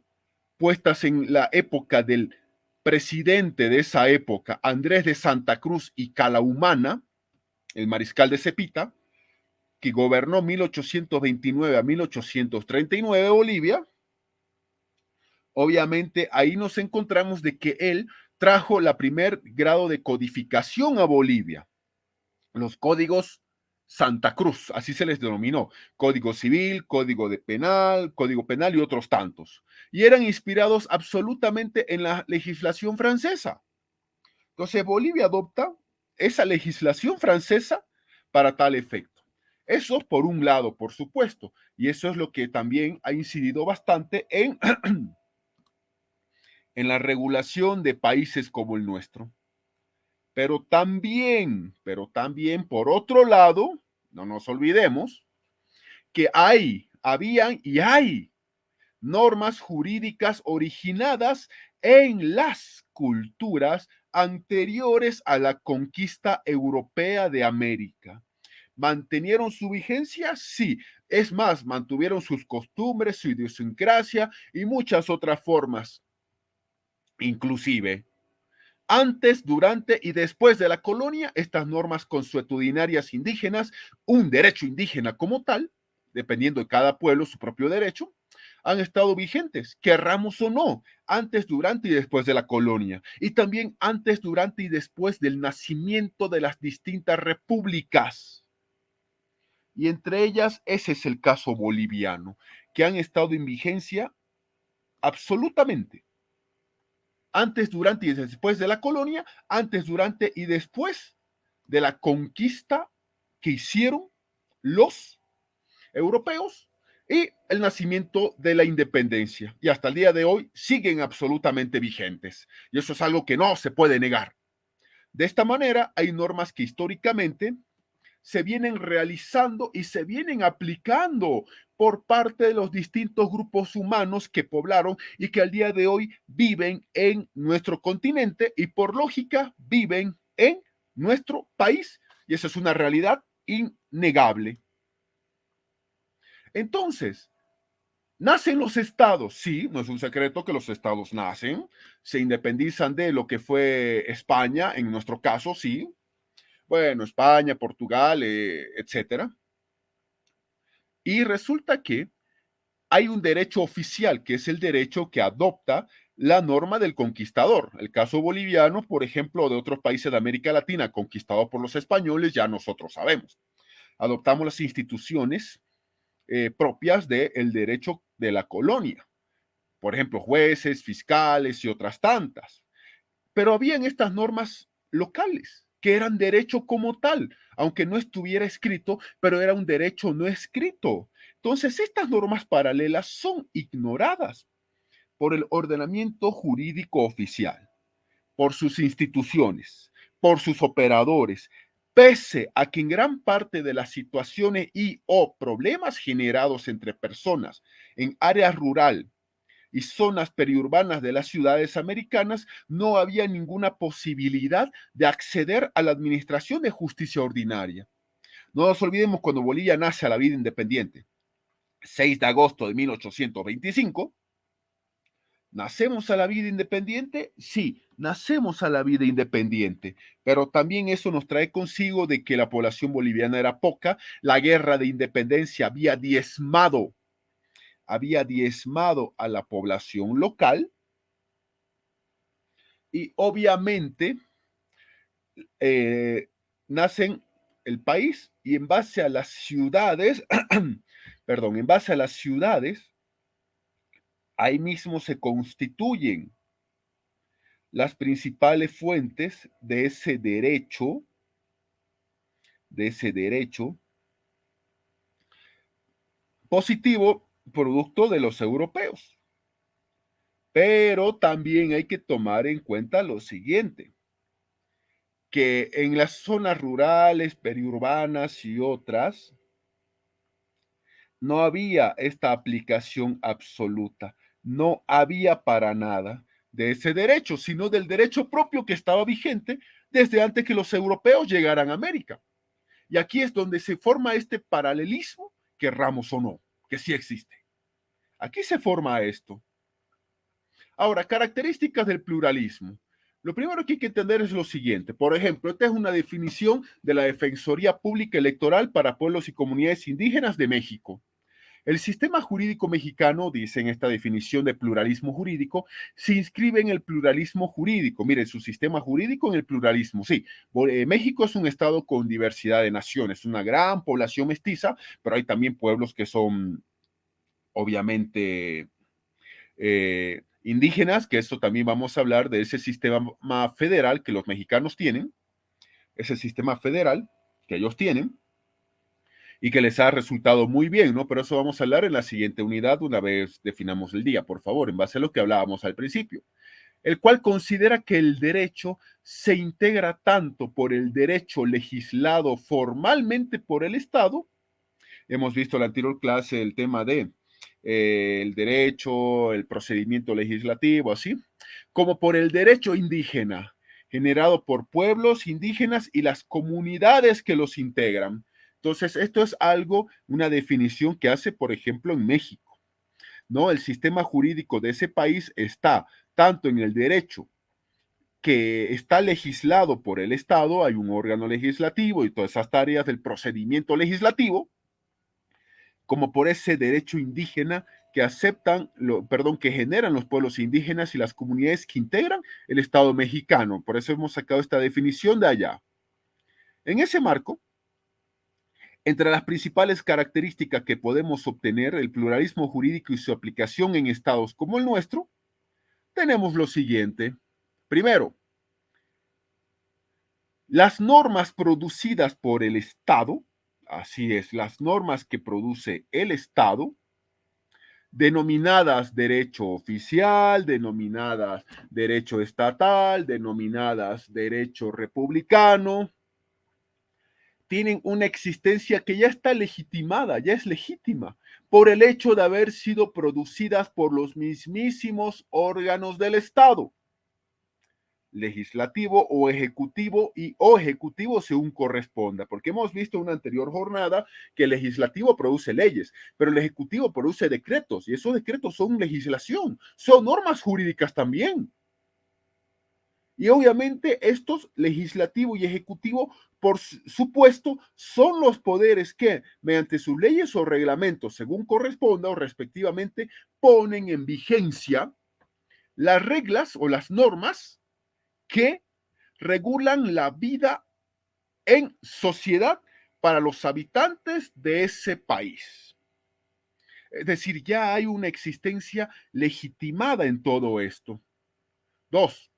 puestas en la época del presidente de esa época, Andrés de Santa Cruz y Calahumana, el mariscal de Cepita, que gobernó 1829 a 1839 Bolivia, obviamente ahí nos encontramos de que él trajo la primer grado de codificación a Bolivia, los códigos Santa Cruz, así se les denominó, Código Civil, Código Penal y otros tantos, y eran inspirados absolutamente en la legislación francesa. Entonces Bolivia adopta esa legislación francesa para tal efecto. Eso por un lado, por supuesto, y eso es lo que también ha incidido bastante en la regulación de países como el nuestro. Pero también, por otro lado, no nos olvidemos que habían y hay normas jurídicas originadas en las culturas anteriores a la conquista europea de América. ¿Mantenieron su vigencia? Sí. Es más, mantuvieron sus costumbres, su idiosincrasia y muchas otras formas, inclusive. Antes, durante y después de la colonia, estas normas consuetudinarias indígenas, un derecho indígena como tal, dependiendo de cada pueblo su propio derecho, han estado vigentes, querramos o no, antes, durante y después de la colonia, y también antes, durante y después del nacimiento de las distintas repúblicas. Y entre ellas, ese es el caso boliviano, que han estado en vigencia absolutamente antes, durante y después de la colonia, antes, durante y después de la conquista que hicieron los europeos y el nacimiento de la independencia. Y hasta el día de hoy siguen absolutamente vigentes. Y eso es algo que no se puede negar. De esta manera, hay normas que históricamente se vienen realizando y se vienen aplicando por parte de los distintos grupos humanos que poblaron y que al día de hoy viven en nuestro continente y por lógica viven en nuestro país. Y esa es una realidad innegable. Entonces, ¿nacen los estados? Sí, no es un secreto que los estados nacen, se independizan de lo que fue España, en nuestro caso, sí. Bueno, España, Portugal, etcétera. Y resulta que hay un derecho oficial, que es el derecho que adopta la norma del conquistador. El caso boliviano, por ejemplo, de otros países de América Latina conquistados por los españoles, ya nosotros sabemos. Adoptamos las instituciones propias del derecho de la colonia. Por ejemplo, jueces, fiscales y otras tantas. Pero habían estas normas locales, que eran derecho como tal, aunque no estuviera escrito, pero era un derecho no escrito. Entonces, estas normas paralelas son ignoradas por el ordenamiento jurídico oficial, por sus instituciones, por sus operadores, pese a que en gran parte de las situaciones y o problemas generados entre personas en área rural y zonas periurbanas de las ciudades americanas, no había ninguna posibilidad de acceder a la administración de justicia ordinaria. No nos olvidemos cuando Bolivia nace a la vida independiente, 6 de agosto de 1825, ¿nacemos a la vida independiente? Sí, nacemos a la vida independiente, pero también eso nos trae consigo de que la población boliviana era poca, la guerra de independencia había diezmado a la población local y obviamente nacen el país y en base a las ciudades, perdón, en base a las ciudades, ahí mismo se constituyen las principales fuentes de ese derecho positivo producto de los europeos. Pero también hay que tomar en cuenta lo siguiente, que en las zonas rurales, periurbanas y otras, no había esta aplicación absoluta, no había para nada de ese derecho, sino del derecho propio que estaba vigente desde antes que los europeos llegaran a América. Y aquí es donde se forma este paralelismo, querramos o no, que sí existe. Aquí se forma esto. Ahora, características del pluralismo. Lo primero que hay que entender es lo siguiente. Por ejemplo, esta es una definición de la Defensoría Pública Electoral para Pueblos y Comunidades Indígenas de México. El sistema jurídico mexicano, dice en esta definición de pluralismo jurídico, se inscribe en el pluralismo jurídico. Mire, su sistema jurídico en el pluralismo. Sí, México es un estado con diversidad de naciones, una gran población mestiza, pero hay también pueblos que son obviamente indígenas, que esto también vamos a hablar de ese sistema federal que los mexicanos tienen, ese sistema federal que ellos tienen y que les ha resultado muy bien, ¿no? Pero eso vamos a hablar en la siguiente unidad una vez definamos el día, por favor, en base a lo que hablábamos al principio, el cual considera que el derecho se integra tanto por el derecho legislado formalmente por el Estado. Hemos visto en la anterior clase el tema de el derecho, el procedimiento legislativo, así, como por el derecho indígena, generado por pueblos indígenas y las comunidades que los integran. Entonces, esto es algo, una definición que hace, por ejemplo, en México, ¿no? El sistema jurídico de ese país está tanto en el derecho que está legislado por el Estado, hay un órgano legislativo y todas esas tareas del procedimiento legislativo, como por ese derecho indígena que aceptan, que generan los pueblos indígenas y las comunidades que integran el Estado mexicano. Por eso hemos sacado esta definición de allá. En ese marco, entre las principales características que podemos obtener el pluralismo jurídico y su aplicación en estados como el nuestro, tenemos lo siguiente. Primero, las normas producidas por el Estado, así es, las normas que produce el Estado, denominadas derecho oficial, denominadas derecho estatal, denominadas derecho republicano, tienen una existencia que ya está legitimada, ya es legítima, por el hecho de haber sido producidas por los mismísimos órganos del Estado. legislativo o ejecutivo según corresponda, porque hemos visto en una anterior jornada que el legislativo produce leyes, pero el ejecutivo produce decretos y esos decretos son legislación, son normas jurídicas también. Y obviamente estos, legislativo y ejecutivo, por supuesto, son los poderes que, mediante sus leyes o reglamentos, según corresponda o respectivamente, ponen en vigencia las reglas o las normas que regulan la vida en sociedad para los habitantes de ese país. Es decir, ya hay una existencia legitimada en todo esto. Dos,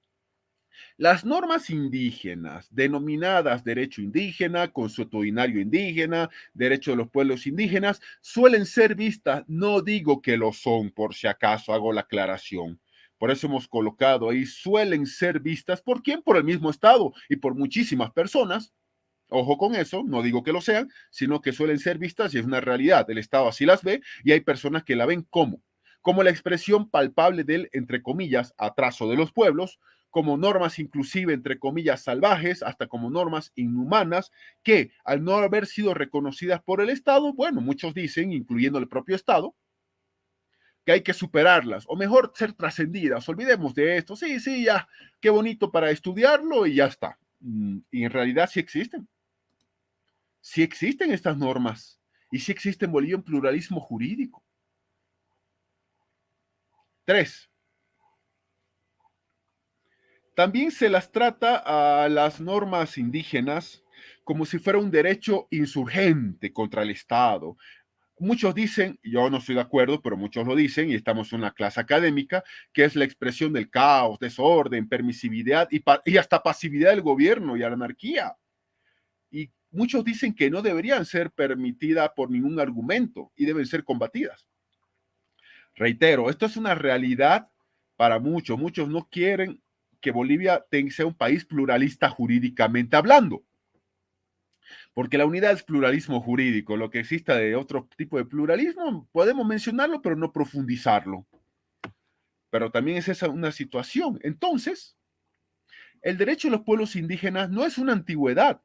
las normas indígenas, denominadas derecho indígena, consuetudinario indígena, derecho de los pueblos indígenas, suelen ser vistas, no digo que lo son, por si acaso hago la aclaración. Por eso hemos colocado ahí, suelen ser vistas, ¿por quién? Por el mismo Estado y por muchísimas personas. Ojo con eso, no digo que lo sean, sino que suelen ser vistas y es una realidad. El Estado así las ve y hay personas que la ven como la expresión palpable del, entre comillas, atraso de los pueblos, como normas inclusive, entre comillas, salvajes, hasta como normas inhumanas, que al no haber sido reconocidas por el Estado, bueno, muchos dicen, incluyendo el propio Estado, que hay que superarlas, o mejor, ser trascendidas. Olvidemos de esto. Sí, sí, ya, qué bonito para estudiarlo y ya está. Y en realidad sí existen. Sí existen estas normas. Y sí existe en Bolivia un pluralismo jurídico. Tres, también se las trata a las normas indígenas como si fuera un derecho insurgente contra el Estado. Muchos dicen, yo no estoy de acuerdo, pero muchos lo dicen, y estamos en una clase académica, que es la expresión del caos, desorden, permisividad y hasta pasividad del gobierno y a la anarquía. Y muchos dicen que no deberían ser permitidas por ningún argumento y deben ser combatidas. Reitero, esto es una realidad para muchos. Muchos no quieren que Bolivia sea un país pluralista jurídicamente hablando, porque la unidad es pluralismo jurídico. Lo que exista de otro tipo de pluralismo, podemos mencionarlo, pero no profundizarlo. Pero también es esa una situación. Entonces, el derecho de los pueblos indígenas no es una antigüedad,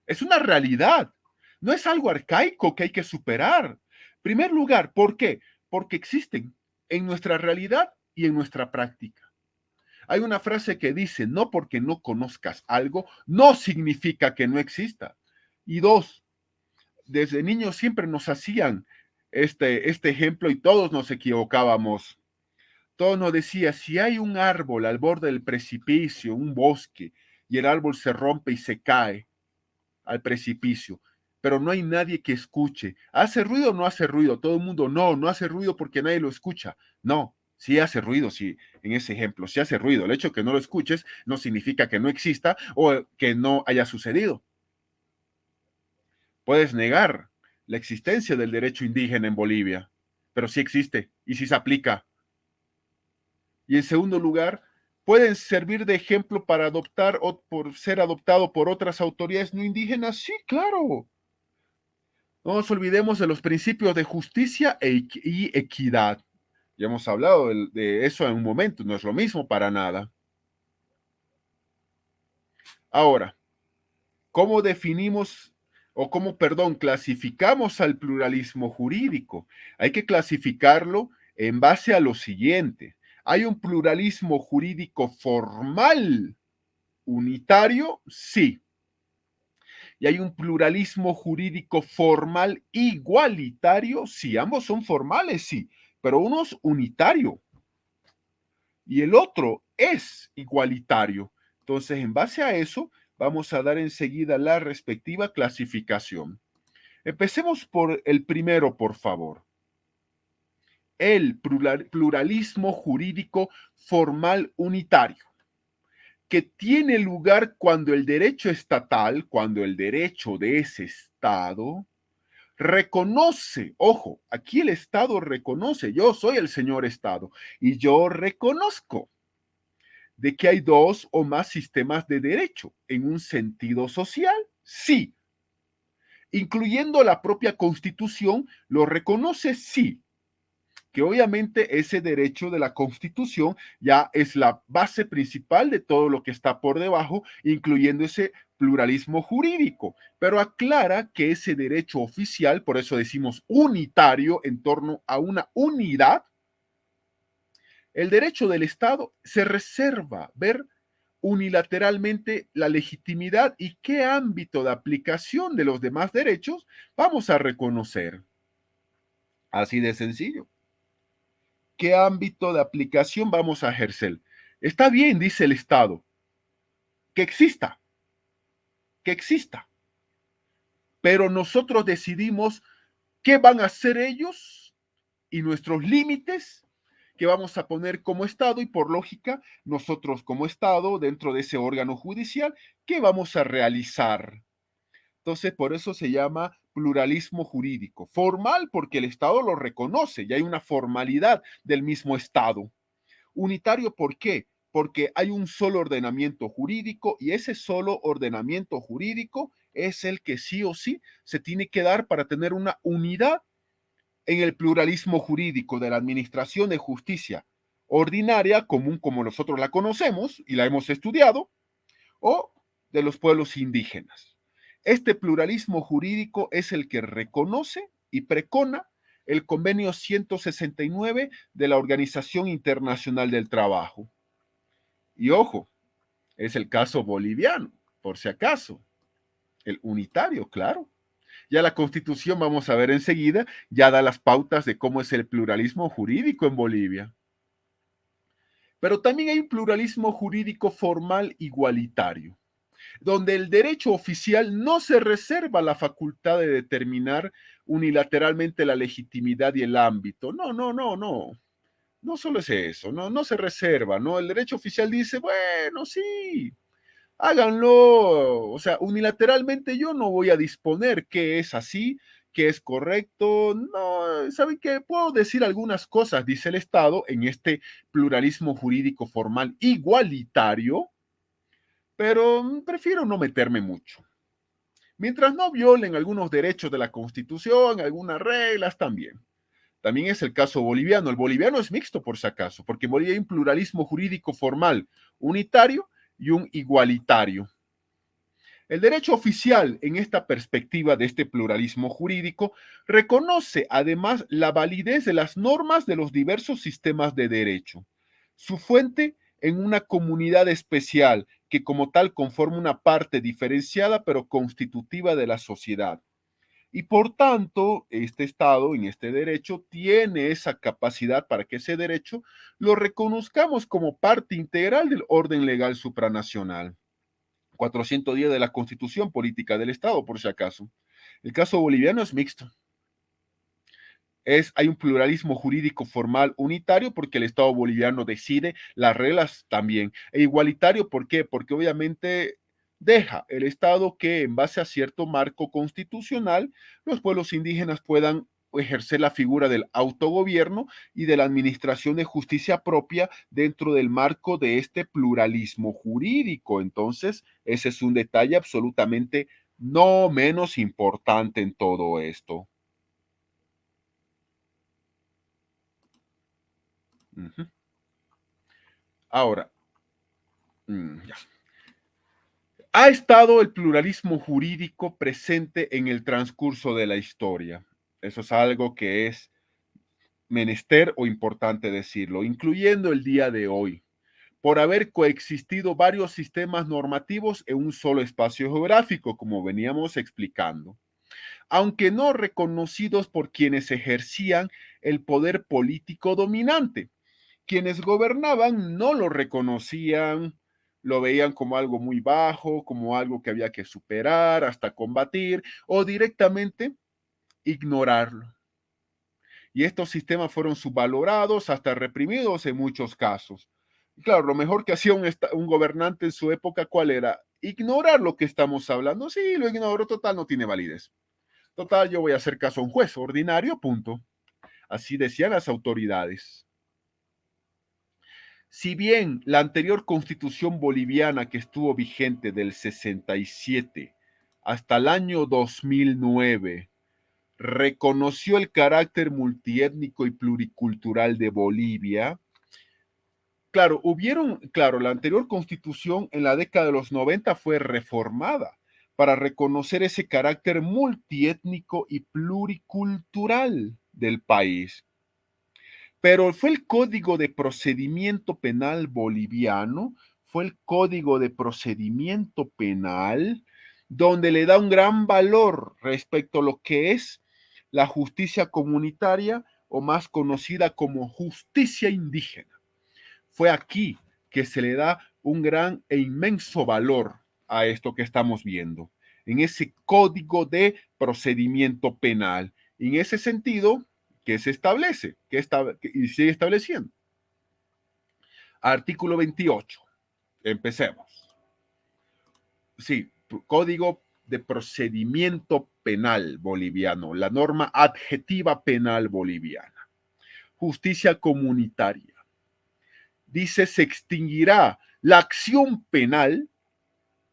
es una realidad. No es algo arcaico que hay que superar. En primer lugar, ¿por qué? Porque existen en nuestra realidad y en nuestra práctica. Hay una frase que dice, no porque no conozcas algo, no significa que no exista. Y dos, desde niños siempre nos hacían este ejemplo y todos nos equivocábamos. Todos nos decía, si hay un árbol al borde del precipicio, un bosque, y el árbol se rompe y se cae al precipicio, pero no hay nadie que escuche. ¿Hace ruido o no hace ruido? Todo el mundo, no, no hace ruido porque nadie lo escucha. No, sí hace ruido, sí, en ese ejemplo, sí hace ruido. El hecho de que no lo escuches no significa que no exista o que no haya sucedido. Puedes negar la existencia del derecho indígena en Bolivia, pero sí existe y sí se aplica. Y en segundo lugar, pueden servir de ejemplo para adoptar o por ser adoptado por otras autoridades no indígenas. Sí, claro. No nos olvidemos de los principios de justicia y equidad. Ya hemos hablado de eso en un momento, no es lo mismo para nada. Ahora, ¿cómo definimos o cómo, perdón, clasificamos al pluralismo jurídico? Hay que clasificarlo en base a lo siguiente. ¿Hay un pluralismo jurídico formal unitario? Sí. Y hay un pluralismo jurídico formal igualitario, sí, ambos son formales, sí, pero uno es unitario y el otro es igualitario. Entonces, en base a eso, vamos a dar enseguida la respectiva clasificación. Empecemos por el primero, por favor. El pluralismo jurídico formal unitario, que tiene lugar cuando el derecho estatal, cuando el derecho de ese Estado reconoce, ojo, aquí el Estado reconoce, yo soy el señor Estado y yo reconozco de que hay dos o más sistemas de derecho en un sentido social, sí, incluyendo la propia Constitución, lo reconoce, sí, que obviamente ese derecho de la Constitución ya es la base principal de todo lo que está por debajo, incluyendo ese pluralismo jurídico, pero aclara que ese derecho oficial, por eso decimos unitario en torno a una unidad, el derecho del Estado se reserva ver unilateralmente la legitimidad y qué ámbito de aplicación de los demás derechos vamos a reconocer. Así de sencillo. ¿Qué ámbito de aplicación vamos a ejercer? Está bien, dice el Estado, que exista, que exista, pero nosotros decidimos qué van a hacer ellos y nuestros límites que vamos a poner como Estado y por lógica nosotros como Estado dentro de ese órgano judicial, ¿qué vamos a realizar? Entonces, por eso se llama pluralismo jurídico. Formal porque el Estado lo reconoce y hay una formalidad del mismo Estado. Unitario, ¿por qué? Porque hay un solo ordenamiento jurídico y ese solo ordenamiento jurídico es el que sí o sí se tiene que dar para tener una unidad en el pluralismo jurídico de la administración de justicia ordinaria, común como nosotros la conocemos y la hemos estudiado, o de los pueblos indígenas. Este pluralismo jurídico es el que reconoce y precona el convenio 169 de la Organización Internacional del Trabajo. Y ojo, es el caso boliviano, por si acaso, el unitario, claro. Ya la Constitución, vamos a ver enseguida, ya da las pautas de cómo es el pluralismo jurídico en Bolivia. Pero también hay un pluralismo jurídico formal igualitario, donde el derecho oficial no se reserva la facultad de determinar unilateralmente la legitimidad y el ámbito. No, no, no, no. No solo es eso, no, no se reserva, ¿no? El derecho oficial dice, bueno, sí, háganlo. O sea, unilateralmente yo no voy a disponer qué es así, qué es correcto. No, ¿saben qué? Puedo decir algunas cosas, dice el Estado, en este pluralismo jurídico formal igualitario, pero prefiero no meterme mucho. Mientras no violen algunos derechos de la Constitución, algunas reglas también. También es el caso boliviano. El boliviano es mixto, por si acaso, porque en Bolivia hay un pluralismo jurídico formal, unitario y un igualitario. El derecho oficial, en esta perspectiva de este pluralismo jurídico, reconoce además la validez de las normas de los diversos sistemas de derecho. Su fuente en una comunidad especial que como tal conforma una parte diferenciada pero constitutiva de la sociedad. Y por tanto, este Estado en este derecho tiene esa capacidad para que ese derecho lo reconozcamos como parte integral del orden legal supranacional. 410 de la Constitución Política del Estado, por si acaso. El caso boliviano es mixto. Hay un pluralismo jurídico formal unitario porque el Estado boliviano decide las reglas también. E igualitario, ¿por qué? Porque obviamente deja el Estado que en base a cierto marco constitucional los pueblos indígenas puedan ejercer la figura del autogobierno y de la administración de justicia propia dentro del marco de este pluralismo jurídico. Entonces, ese es un detalle absolutamente no menos importante en todo esto. Uh-huh. Ahora, ya. Ha estado el pluralismo jurídico presente en el transcurso de la historia. Eso es algo que es menester o importante decirlo, incluyendo el día de hoy, por haber coexistido varios sistemas normativos en un solo espacio geográfico, como veníamos explicando, aunque no reconocidos por quienes ejercían el poder político dominante. Quienes gobernaban no lo reconocían, lo veían como algo muy bajo, como algo que había que superar, hasta combatir o directamente ignorarlo. Y estos sistemas fueron subvalorados, hasta reprimidos en muchos casos. Y claro, lo mejor que hacía un gobernante en su época, ¿cuál era? Ignorar lo que estamos hablando. Sí, lo ignoro, total, no tiene validez. Total, yo voy a hacer caso a un juez ordinario, punto. Así decían las autoridades. Si bien la anterior constitución boliviana que estuvo vigente del 67 hasta el año 2009 reconoció el carácter multiétnico y pluricultural de Bolivia. Claro, la anterior constitución en la década de los 90 fue reformada para reconocer ese carácter multiétnico y pluricultural del país. Pero fue el Código de Procedimiento Penal boliviano, fue el Código de Procedimiento Penal, donde le da un gran valor respecto a lo que es la justicia comunitaria o más conocida como justicia indígena. Fue aquí que se le da un gran e inmenso valor a esto que estamos viendo, en ese Código de Procedimiento Penal. En ese sentido, ¿qué se establece? Y sigue estableciendo? Artículo 28. Empecemos. Sí, Código de Procedimiento Penal boliviano, la norma adjetiva penal boliviana. Justicia comunitaria. Dice, se extinguirá la acción penal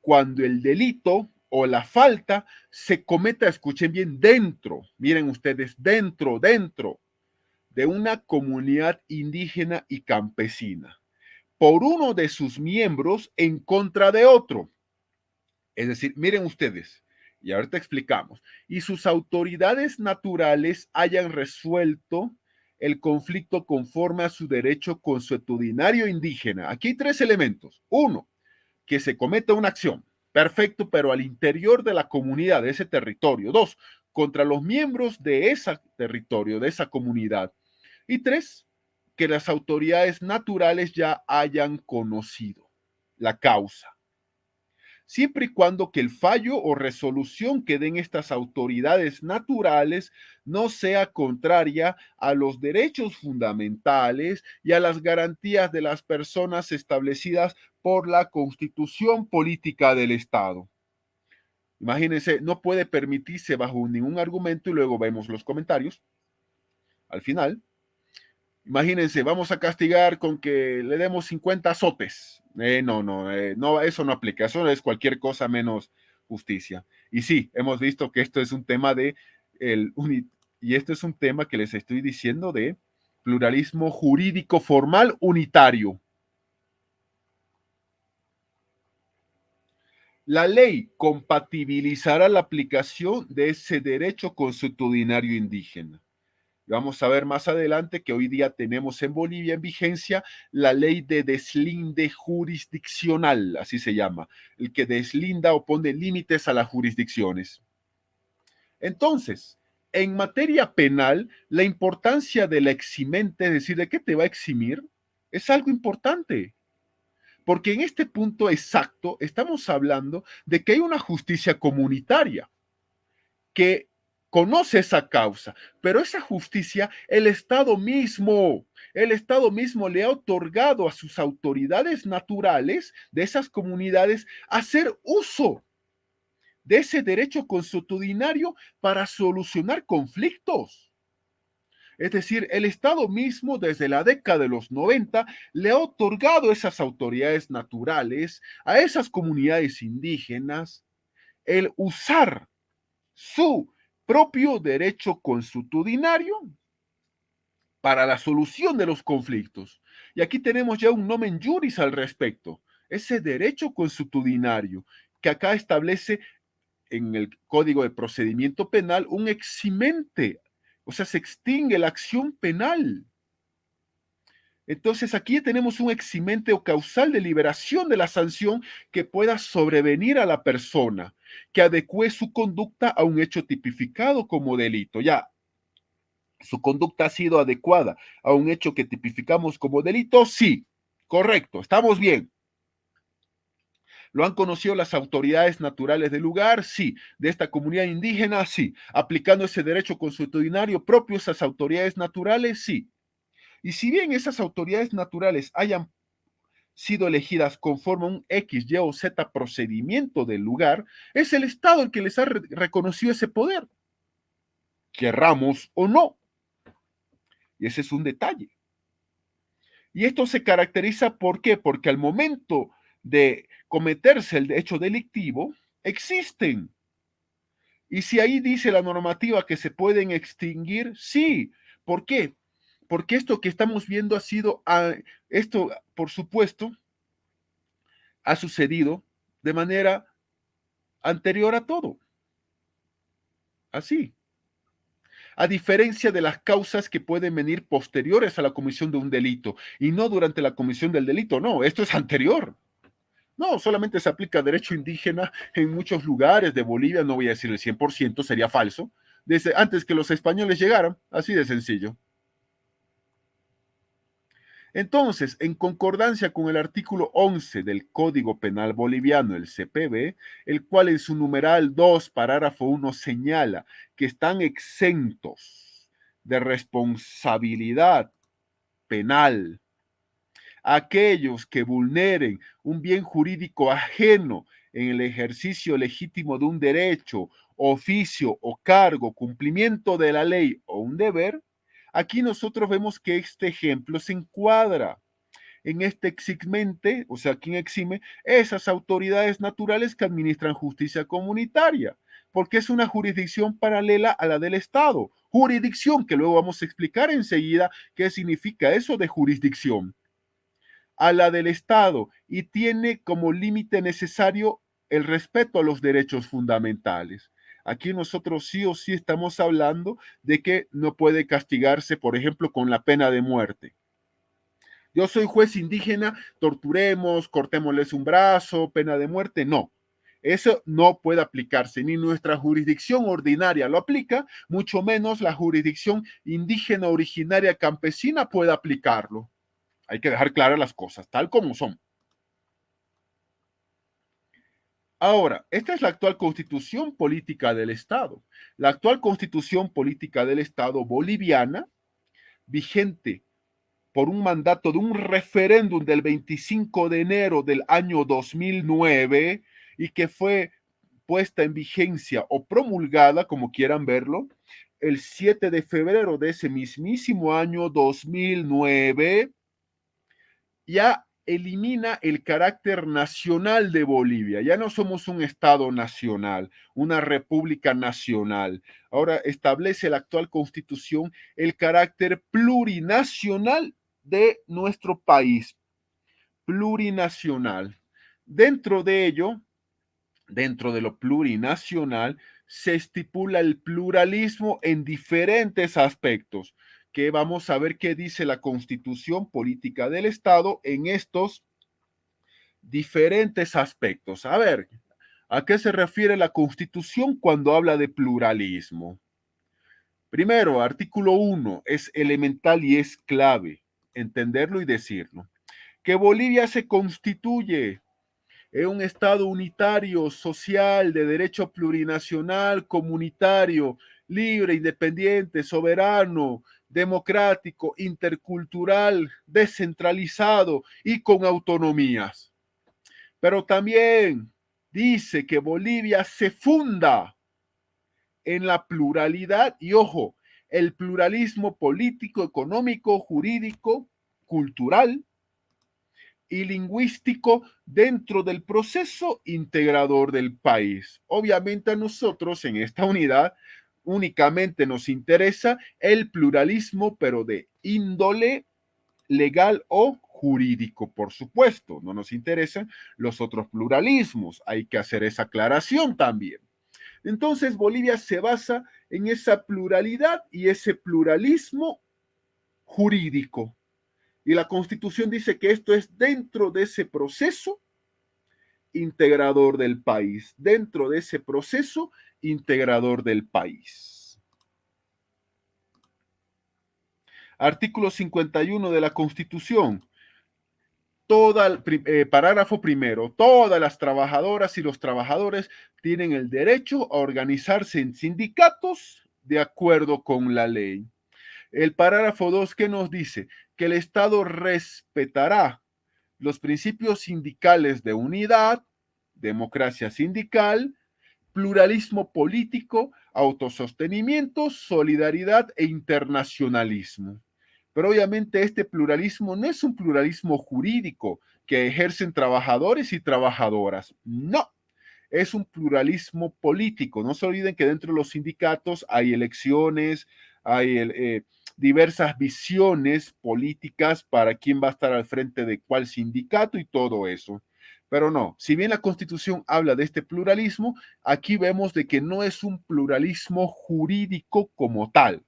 cuando el delito o la falta se cometa, escuchen bien, miren ustedes, dentro de una comunidad indígena y campesina, por uno de sus miembros en contra de otro. Es decir, miren ustedes, y ahorita explicamos, y sus autoridades naturales hayan resuelto el conflicto conforme a su derecho consuetudinario indígena. Aquí hay tres elementos. Uno, que se cometa una acción. Perfecto, pero al interior de la comunidad, de ese territorio. Dos, contra los miembros de ese territorio, de esa comunidad. Y tres, que las autoridades naturales ya hayan conocido la causa. Siempre y cuando que el fallo o resolución que den estas autoridades naturales no sea contraria a los derechos fundamentales y a las garantías de las personas establecidas por la Constitución Política del Estado. Imagínense, no puede permitirse bajo ningún argumento, y luego vemos los comentarios al final. Imagínense, vamos a castigar con que le demos 50 azotes. No, eso no aplica. Eso es cualquier cosa menos justicia. Y sí, hemos visto que esto es un tema y esto es un tema que les estoy diciendo de pluralismo jurídico formal unitario. La ley compatibilizará la aplicación de ese derecho consuetudinario indígena. Vamos a ver más adelante que hoy día tenemos en Bolivia en vigencia la ley de deslinde jurisdiccional, así se llama, el que deslinda o pone límites a las jurisdicciones. Entonces, en materia penal, la importancia de la eximente, es decir, de qué te va a eximir, es algo importante. Porque en este punto exacto estamos hablando de que hay una justicia comunitaria que conoce esa causa, pero esa justicia el Estado mismo le ha otorgado a sus autoridades naturales de esas comunidades hacer uso de ese derecho consuetudinario para solucionar conflictos. Es decir, el Estado mismo desde la década de los 90 le ha otorgado a esas autoridades naturales, a esas comunidades indígenas, el usar su propio derecho consuetudinario para la solución de los conflictos. Y aquí tenemos ya un nomen juris al respecto, ese derecho consuetudinario que acá establece en el Código de Procedimiento Penal un eximente, o sea, se extingue la acción penal. Entonces aquí tenemos un eximente o causal de liberación de la sanción que pueda sobrevenir a la persona, que adecue su conducta a un hecho tipificado como delito. Ya, su conducta ha sido adecuada a un hecho que tipificamos como delito, sí, correcto, estamos bien. ¿Lo han conocido las autoridades naturales del lugar? Sí. ¿De esta comunidad indígena? Sí. ¿Aplicando ese derecho consuetudinario propio a esas autoridades naturales? Sí. Y si bien esas autoridades naturales hayan sido elegidas conforme a un X, Y o Z procedimiento del lugar, es el Estado el que les ha reconocido ese poder, querramos o no. Y ese es un detalle. Y esto se caracteriza, ¿por qué? Porque al momento de cometerse el hecho delictivo, existen Y si ahí dice la normativa que se pueden extinguir, sí. ¿Por qué? Porque esto que estamos viendo ha sido, esto por supuesto, ha sucedido de manera anterior a todo. Así. A diferencia de las causas que pueden venir posteriores a la comisión de un delito y no durante la comisión del delito, no, esto es anterior. No, solamente se aplica derecho indígena en muchos lugares de Bolivia, no voy a decir el 100%, sería falso, desde antes que los españoles llegaran, así de sencillo. Entonces, en concordancia con el artículo 11 del Código Penal Boliviano, el CPB, el cual en su numeral 2, parágrafo 1, señala que están exentos de responsabilidad penal aquellos que vulneren un bien jurídico ajeno en el ejercicio legítimo de un derecho, oficio o cargo, cumplimiento de la ley o un deber, aquí nosotros vemos que este ejemplo se encuadra en este eximente, o sea, quien exime esas autoridades naturales que administran justicia comunitaria, porque es una jurisdicción paralela a la del Estado. Jurisdicción, que luego vamos a explicar enseguida qué significa eso de jurisdicción, a la del Estado y tiene como límite necesario el respeto a los derechos fundamentales. Aquí nosotros sí o sí estamos hablando de que no puede castigarse, por ejemplo, con la pena de muerte. Yo soy juez indígena, torturemos, cortémosles un brazo, pena de muerte, no. Eso no puede aplicarse, ni nuestra jurisdicción ordinaria lo aplica, mucho menos la jurisdicción indígena originaria campesina puede aplicarlo. Hay que dejar claras las cosas, tal como son. Ahora, esta es la actual constitución política del Estado. La actual constitución política del Estado boliviana, vigente por un mandato de un referéndum del 25 de enero del año 2009 y que fue puesta en vigencia o promulgada, como quieran verlo, el 7 de febrero de ese mismísimo año 2009, ya elimina el carácter nacional de Bolivia. Ya no somos un Estado nacional, una república nacional. Ahora establece la actual constitución el carácter plurinacional de nuestro país. Plurinacional. Dentro de ello, dentro de lo plurinacional, se estipula el pluralismo en diferentes aspectos, que vamos a ver qué dice la Constitución Política del Estado en estos diferentes aspectos. A ver, ¿a qué se refiere la Constitución cuando habla de pluralismo? Primero, artículo 1 es elemental y es clave entenderlo y decirlo. Que Bolivia se constituye es un Estado unitario, social, de derecho plurinacional, comunitario, libre, independiente, soberano, democrático, intercultural, descentralizado y con autonomías. Pero también dice que Bolivia se funda en la pluralidad y, ojo, el pluralismo político, económico, jurídico, cultural y lingüístico dentro del proceso integrador del país. Obviamente a nosotros en esta unidad únicamente nos interesa el pluralismo, pero de índole legal o jurídico, por supuesto. No nos interesan los otros pluralismos. Hay que hacer esa aclaración también. Entonces, Bolivia se basa en esa pluralidad y ese pluralismo jurídico. Y la Constitución dice que esto es dentro de ese proceso integrador del país, dentro de ese proceso integrador del país. Artículo 51 de la Constitución. Parágrafo primero, todas las trabajadoras y los trabajadores tienen el derecho a organizarse en sindicatos de acuerdo con la ley. El parágrafo 2 que nos dice que el Estado respetará los principios sindicales de unidad, democracia sindical, pluralismo político, autosostenimiento, solidaridad e internacionalismo. Pero obviamente este pluralismo no es un pluralismo jurídico que ejercen trabajadores y trabajadoras. No, es un pluralismo político. No se olviden que dentro de los sindicatos hay elecciones, hay diversas visiones políticas para quién va a estar al frente de cuál sindicato y todo eso. Pero no, si bien la Constitución habla de este pluralismo, aquí vemos de que no es un pluralismo jurídico como tal.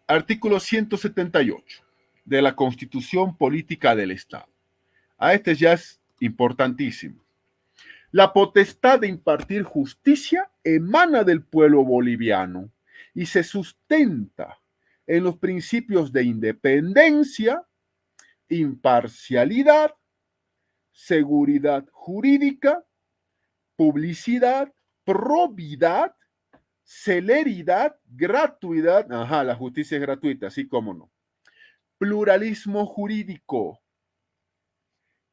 Artículo 178 de la Constitución Política del Estado. Este ya es importantísimo. La potestad de impartir justicia emana del pueblo boliviano y se sustenta en los principios de independencia, imparcialidad, seguridad jurídica, publicidad, probidad, celeridad, gratuidad. Ajá, la justicia es gratuita, así como no. Pluralismo jurídico,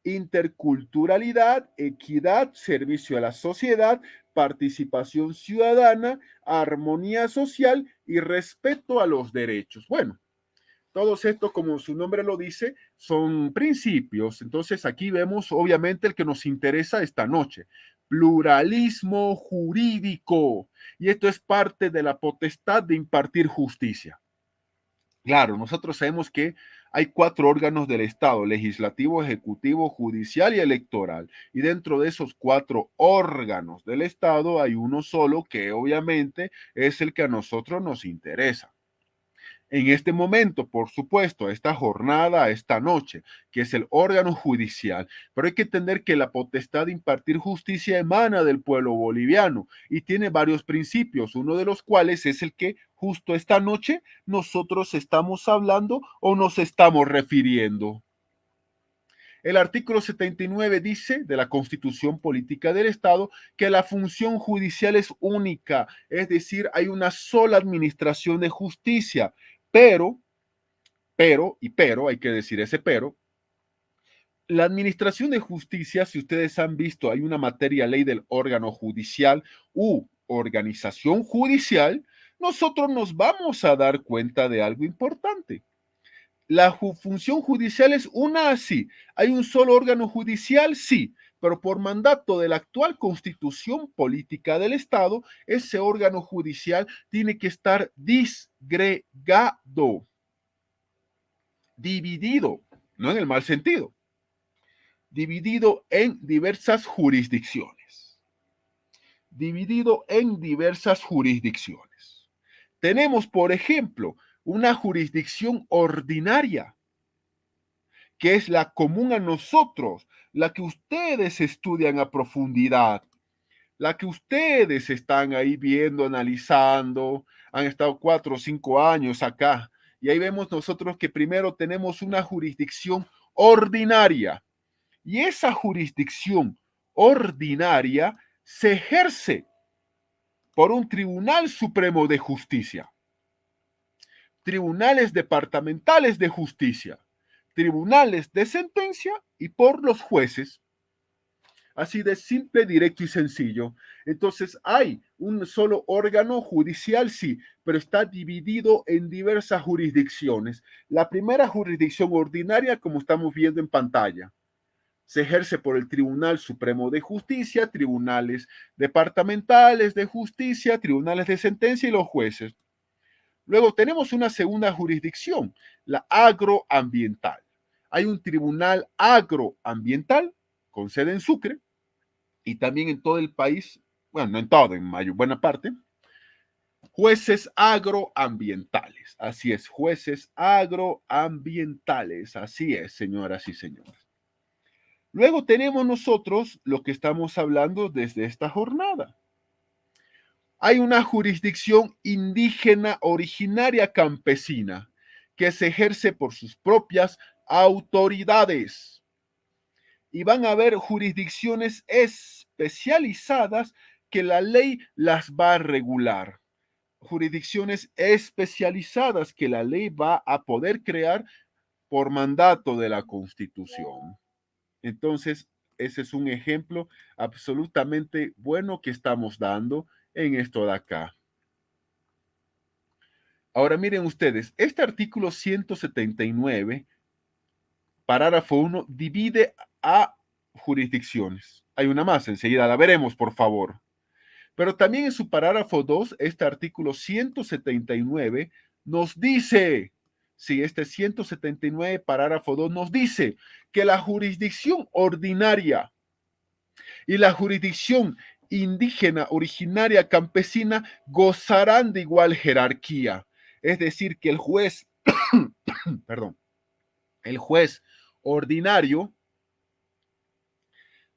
interculturalidad, equidad, servicio a la sociedad, participación ciudadana, armonía social y respeto a los derechos. Bueno, todos estos, como su nombre lo dice, son principios. Entonces aquí vemos obviamente el que nos interesa esta noche. Pluralismo jurídico. Y esto es parte de la potestad de impartir justicia. Claro, nosotros sabemos que hay 4 órganos del Estado: legislativo, ejecutivo, judicial y electoral. Y dentro de esos 4 órganos del Estado hay uno solo que obviamente es el que a nosotros nos interesa. En este momento, por supuesto, esta jornada, esta noche, que es el órgano judicial, pero hay que entender que la potestad de impartir justicia emana del pueblo boliviano y tiene varios principios, uno de los cuales es el que justo esta noche nosotros estamos hablando o nos estamos refiriendo. El artículo 79 dice de la Constitución Política del Estado que la función judicial es única, es decir, hay una sola administración de justicia, pero, hay que decir ese pero, la administración de justicia, si ustedes han visto, hay una materia ley del órgano judicial u organización judicial, nosotros nos vamos a dar cuenta de algo importante. La función judicial es una, sí. ¿Hay un solo órgano judicial? Sí. Pero por mandato de la actual Constitución Política del Estado, ese órgano judicial tiene que estar disgregado, dividido, no en el mal sentido, dividido en diversas jurisdicciones. Dividido en diversas jurisdicciones. Tenemos, por ejemplo, una jurisdicción ordinaria, que es la común a nosotros, la que ustedes estudian a profundidad, la que ustedes están ahí viendo, analizando, han estado 4 o 5 años acá, y ahí vemos nosotros que primero tenemos una jurisdicción ordinaria, y esa jurisdicción ordinaria se ejerce por un Tribunal Supremo de Justicia, tribunales departamentales de justicia, tribunales de sentencia y por los jueces. Así de simple, directo y sencillo. Entonces hay un solo órgano judicial, sí, pero está dividido en diversas jurisdicciones. La primera jurisdicción ordinaria, como estamos viendo en pantalla, se ejerce por el Tribunal Supremo de Justicia, tribunales departamentales de justicia, tribunales de sentencia y los jueces. Luego tenemos una segunda jurisdicción, la agroambiental. Hay un tribunal agroambiental con sede en Sucre y también en todo el país, bueno, no en todo, en buena parte, jueces agroambientales. Así es, jueces agroambientales. Así es, señoras y señores. Luego tenemos nosotros lo que estamos hablando desde esta jornada. Hay una jurisdicción indígena originaria campesina que se ejerce por sus propias autoridades. Y van a haber jurisdicciones especializadas que la ley las va a regular. Jurisdicciones especializadas que la ley va a poder crear por mandato de la Constitución. Entonces, ese es un ejemplo absolutamente bueno que estamos dando en esto de acá. Ahora miren ustedes, este artículo 179, parágrafo 1, divide a jurisdicciones. Hay una más, enseguida la veremos, por favor. Pero también en su parágrafo 2, este artículo 179 nos dice, sí, este 179, parágrafo 2 nos dice que la jurisdicción ordinaria y la jurisdicción indígena, originaria, campesina, gozarán de igual jerarquía. Es decir, que el juez, perdón, el juez ordinario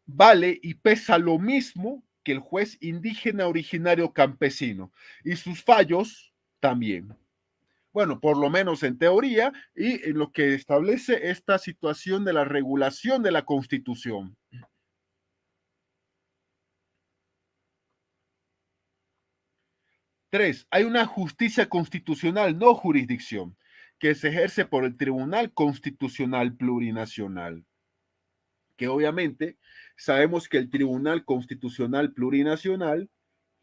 vale y pesa lo mismo que el juez indígena, originario, campesino. Y sus fallos también. Bueno, por lo menos en teoría y en lo que establece esta situación de la regulación de la Constitución. 3. Hay una justicia constitucional, no jurisdicción, que se ejerce por el Tribunal Constitucional Plurinacional, que obviamente sabemos que el Tribunal Constitucional Plurinacional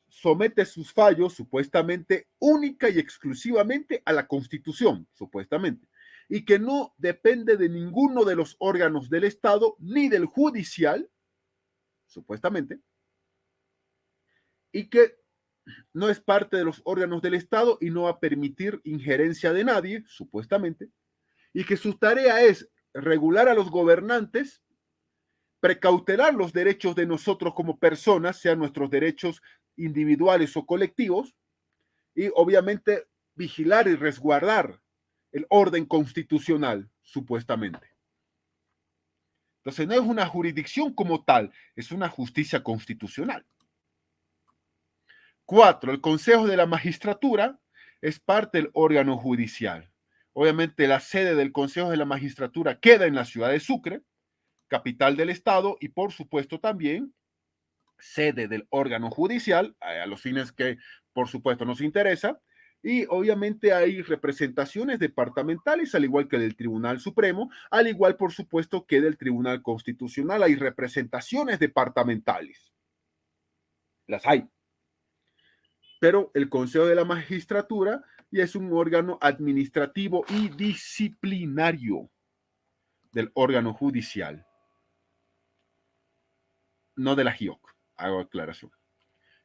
somete sus fallos supuestamente única y exclusivamente a la Constitución, supuestamente, y que no depende de ninguno de los órganos del Estado ni del judicial, supuestamente, y que no es parte de los órganos del Estado y no va a permitir injerencia de nadie, supuestamente, y que su tarea es regular a los gobernantes, precautelar los derechos de nosotros como personas, sean nuestros derechos individuales o colectivos, y obviamente vigilar y resguardar el orden constitucional, supuestamente. Entonces no es una jurisdicción como tal, es una justicia constitucional. 4. El Consejo de la Magistratura es parte del órgano judicial. Obviamente la sede del Consejo de la Magistratura queda en la ciudad de Sucre, capital del estado, y por supuesto también sede del órgano judicial, a los fines que por supuesto nos interesa, y obviamente hay representaciones departamentales, al igual que del Tribunal Supremo, al igual por supuesto que del Tribunal Constitucional, hay representaciones departamentales. Las hay. Pero el Consejo de la Magistratura ya es un órgano administrativo y disciplinario del órgano judicial, no de la JIOC, hago aclaración.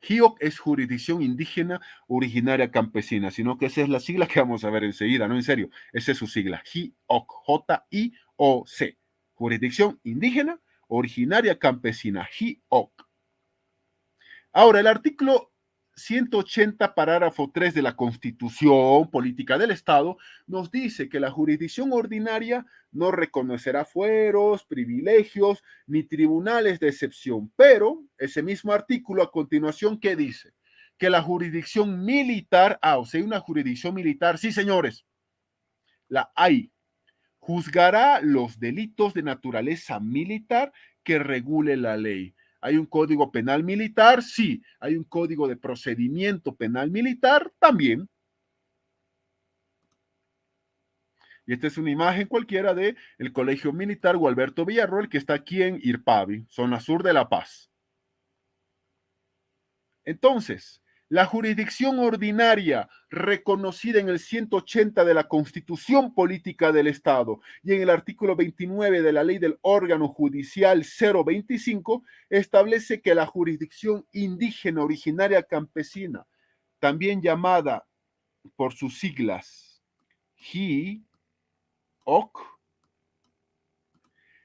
JIOC es jurisdicción indígena originaria campesina, sino que esa es la sigla que vamos a ver enseguida, no en serio, esa es su sigla, JIOC, J-I-O-C, jurisdicción indígena originaria campesina, JIOC. Ahora, el artículo 180, parágrafo 3 de la Constitución Política del Estado, nos dice que la jurisdicción ordinaria no reconocerá fueros, privilegios ni tribunales de excepción, pero ese mismo artículo a continuación, ¿qué dice? Que la jurisdicción militar, o sea, una jurisdicción militar, sí señores, la hay, juzgará los delitos de naturaleza militar que regule la ley. ¿Hay un código penal militar? Sí. ¿Hay un código de procedimiento penal militar? También. Y esta es una imagen cualquiera del Colegio Militar Gualberto Villarroel, que está aquí en Irpavi, zona sur de La Paz. Entonces, la jurisdicción ordinaria reconocida en el 180 de la Constitución Política del Estado y en el artículo 29 de la Ley del Órgano Judicial 025 establece que la jurisdicción indígena originaria campesina, también llamada por sus siglas JIOC,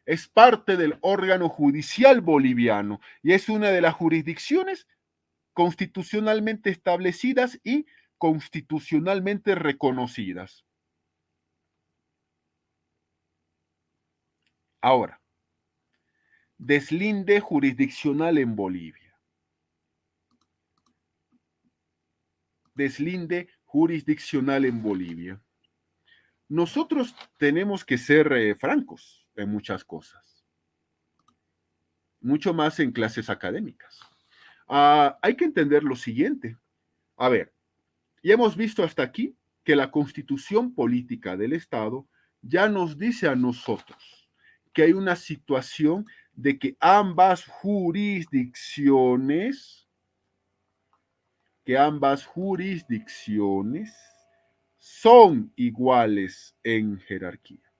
es parte del órgano judicial boliviano y es una de las jurisdicciones constitucionalmente establecidas y constitucionalmente reconocidas. Ahora, deslinde jurisdiccional en Bolivia. Deslinde jurisdiccional en Bolivia. Nosotros tenemos que ser francos en muchas cosas, mucho más en clases académicas. Hay que entender lo siguiente. A ver, ya hemos visto hasta aquí que la Constitución Política del Estado ya nos dice a nosotros que hay una situación de que ambas jurisdicciones son iguales en jerarquía.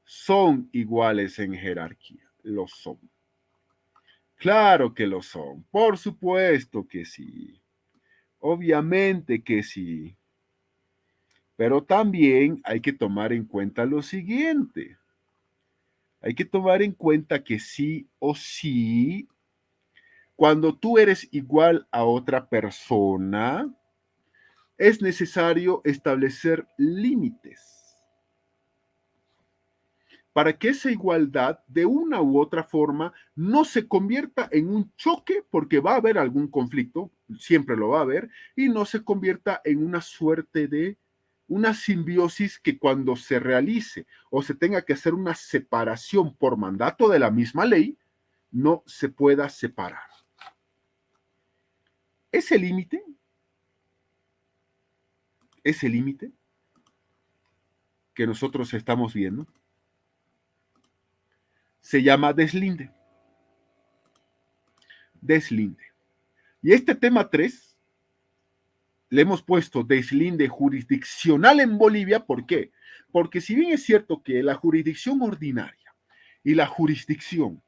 Son iguales en jerarquía. Lo son. Claro que lo son. Por supuesto que sí. Obviamente que sí. Pero también hay que tomar en cuenta lo siguiente. Hay que tomar en cuenta que sí o sí, cuando tú eres igual a otra persona, es necesario establecer límites para que esa igualdad de una u otra forma no se convierta en un choque, porque va a haber algún conflicto, siempre lo va a haber, y no se convierta en una suerte de una simbiosis que cuando se realice o se tenga que hacer una separación por mandato de la misma ley, no se pueda separar. Ese límite que nosotros estamos viendo, se llama deslinde. Deslinde. Y este tema 3 le hemos puesto deslinde jurisdiccional en Bolivia. ¿Por qué? Porque si bien es cierto que la jurisdicción ordinaria y la jurisdicción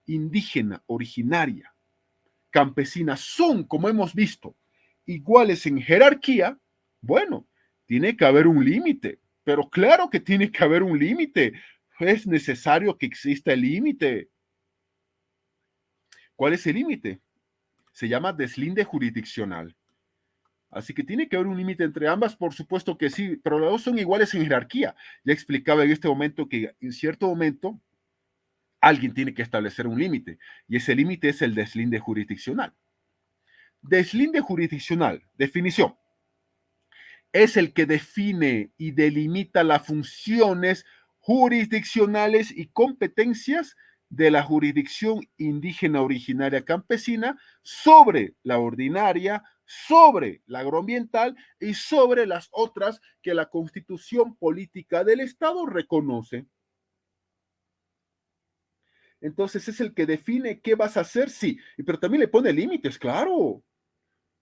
indígena originaria campesina son, como hemos visto, iguales en jerarquía, bueno, tiene que haber un límite, pero claro que tiene que haber un límite. Es necesario que exista el límite. ¿Cuál es el límite? Se llama deslinde jurisdiccional. Así que tiene que haber un límite entre ambas, por supuesto que sí, pero las dos son iguales en jerarquía. Ya explicaba en este momento que en cierto momento alguien tiene que establecer un límite y ese límite es el deslinde jurisdiccional. Deslinde jurisdiccional, definición, es el que define y delimita las funciones jurisdiccionales y competencias de la jurisdicción indígena originaria campesina sobre la ordinaria, sobre la agroambiental y sobre las otras que la Constitución política del Estado reconoce. Entonces es el que define qué vas a hacer, sí, pero también le pone límites, claro.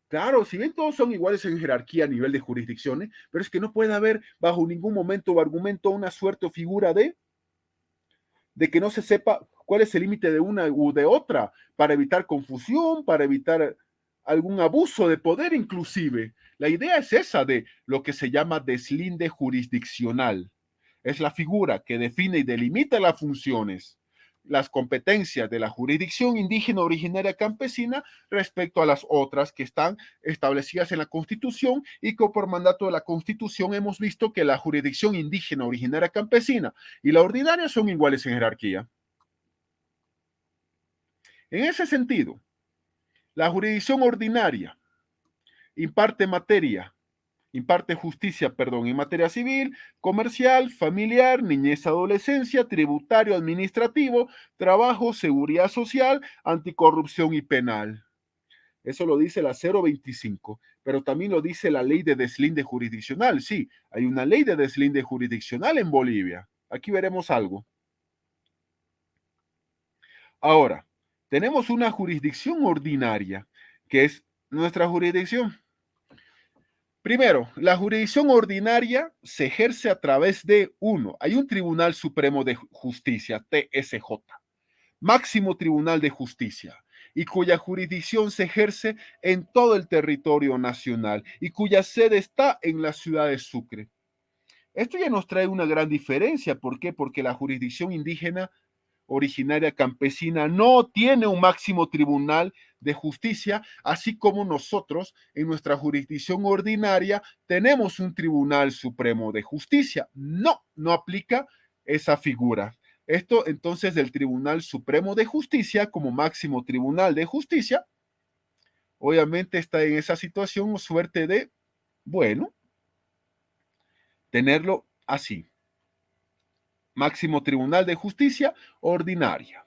Claro, si bien todos son iguales en jerarquía a nivel de jurisdicciones, pero es que no puede haber bajo ningún momento o argumento una suerte o figura de que no se sepa cuál es el límite de una u de otra, para evitar confusión, para evitar algún abuso de poder inclusive. La idea es esa de lo que se llama deslinde jurisdiccional. Es la figura que define y delimita las funciones, las competencias de la jurisdicción indígena originaria campesina respecto a las otras que están establecidas en la Constitución y que por mandato de la Constitución hemos visto que la jurisdicción indígena originaria campesina y la ordinaria son iguales en jerarquía. En ese sentido, la jurisdicción ordinaria imparte justicia, en materia civil, comercial, familiar, niñez, adolescencia, tributario, administrativo, trabajo, seguridad social, anticorrupción y penal. Eso lo dice la 025, pero también lo dice la ley de deslinde jurisdiccional. Sí, hay una ley de deslinde jurisdiccional en Bolivia. Aquí veremos algo. Ahora, tenemos una jurisdicción ordinaria, que es nuestra jurisdicción. Primero, la jurisdicción ordinaria se ejerce a través de uno. Hay un Tribunal Supremo de Justicia, TSJ, máximo tribunal de justicia, y cuya jurisdicción se ejerce en todo el territorio nacional y cuya sede está en la ciudad de Sucre. Esto ya nos trae una gran diferencia. ¿Por qué? Porque la jurisdicción indígena originaria campesina no tiene un máximo tribunal de justicia, así como nosotros en nuestra jurisdicción ordinaria tenemos un tribunal supremo de justicia. No, no aplica esa figura. Esto entonces del Tribunal Supremo de Justicia como máximo tribunal de justicia, obviamente está en esa situación o suerte de, bueno, tenerlo así. Máximo Tribunal de Justicia ordinaria.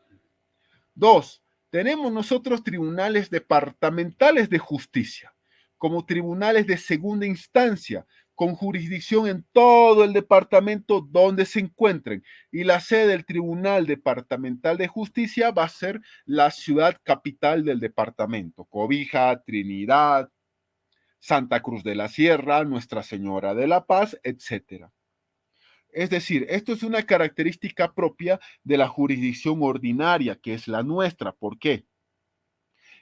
Dos, tenemos nosotros tribunales departamentales de justicia, como tribunales de segunda instancia, con jurisdicción en todo el departamento donde se encuentren. Y la sede del Tribunal Departamental de Justicia va a ser la ciudad capital del departamento, Cobija, Trinidad, Santa Cruz de la Sierra, Nuestra Señora de la Paz, etc. Es decir, esto es una característica propia de la jurisdicción ordinaria, que es la nuestra. ¿Por qué?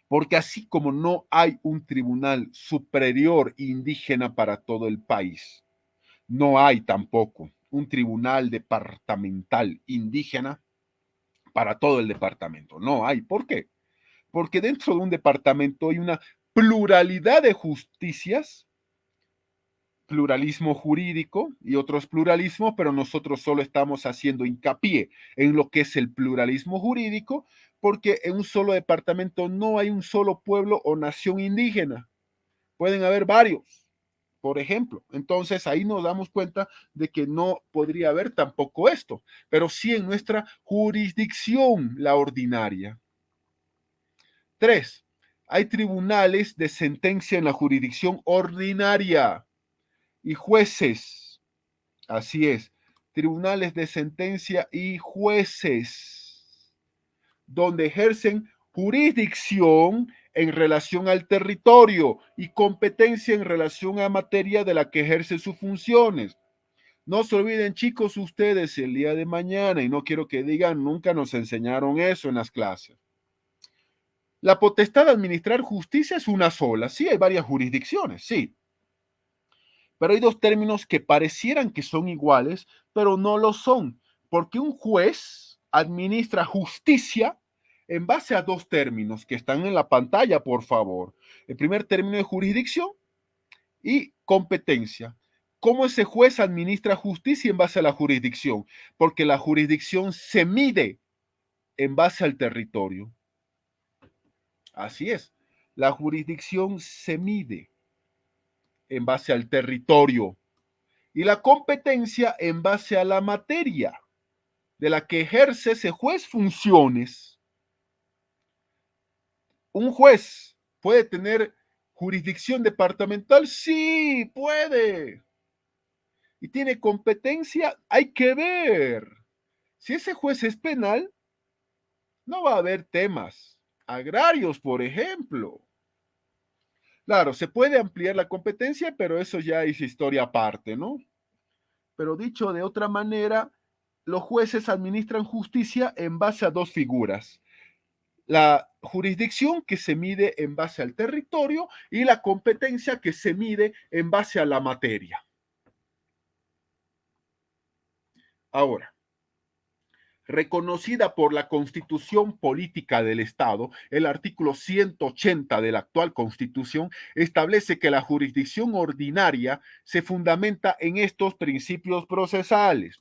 Porque así como no hay un tribunal superior indígena para todo el país, no hay tampoco un tribunal departamental indígena para todo el departamento. No hay. ¿Por qué? Porque dentro de un departamento hay una pluralidad de justicias, pluralismo jurídico y otros pluralismos, pero nosotros solo estamos haciendo hincapié en lo que es el pluralismo jurídico, porque en un solo departamento no hay un solo pueblo o nación indígena. Pueden haber varios, por ejemplo. Entonces ahí nos damos cuenta de que no podría haber tampoco esto, pero sí en nuestra jurisdicción, la ordinaria. 3. Hay tribunales de sentencia en la jurisdicción ordinaria y jueces. Así es, tribunales de sentencia y jueces, donde ejercen jurisdicción en relación al territorio y competencia en relación a materia de la que ejerce sus funciones. No se olviden, chicos, ustedes el día de mañana, y no quiero que digan, nunca nos enseñaron eso en las clases. La potestad de administrar justicia es una sola. Sí, hay varias jurisdicciones, sí. Pero hay dos términos que parecieran que son iguales, pero no lo son. Porque un juez administra justicia en base a dos términos que están en la pantalla, por favor. El primer término es jurisdicción y competencia. ¿Cómo ese juez administra justicia en base a la jurisdicción? Porque la jurisdicción se mide en base al territorio. Así es. La jurisdicción se mide en base al territorio y la competencia en base a la materia de la que ejerce ese juez funciones. ¿Un juez puede tener jurisdicción departamental? Sí, puede. ¿Y tiene competencia? Hay que ver. Si ese juez es penal, no va a haber temas agrarios, por ejemplo. Claro, se puede ampliar la competencia, pero eso ya es historia aparte, ¿no? Pero dicho de otra manera, los jueces administran justicia en base a dos figuras. La jurisdicción que se mide en base al territorio y la competencia que se mide en base a la materia. Ahora, reconocida por la Constitución Política del Estado, el artículo 180 de la actual Constitución establece que la jurisdicción ordinaria se fundamenta en estos principios procesales.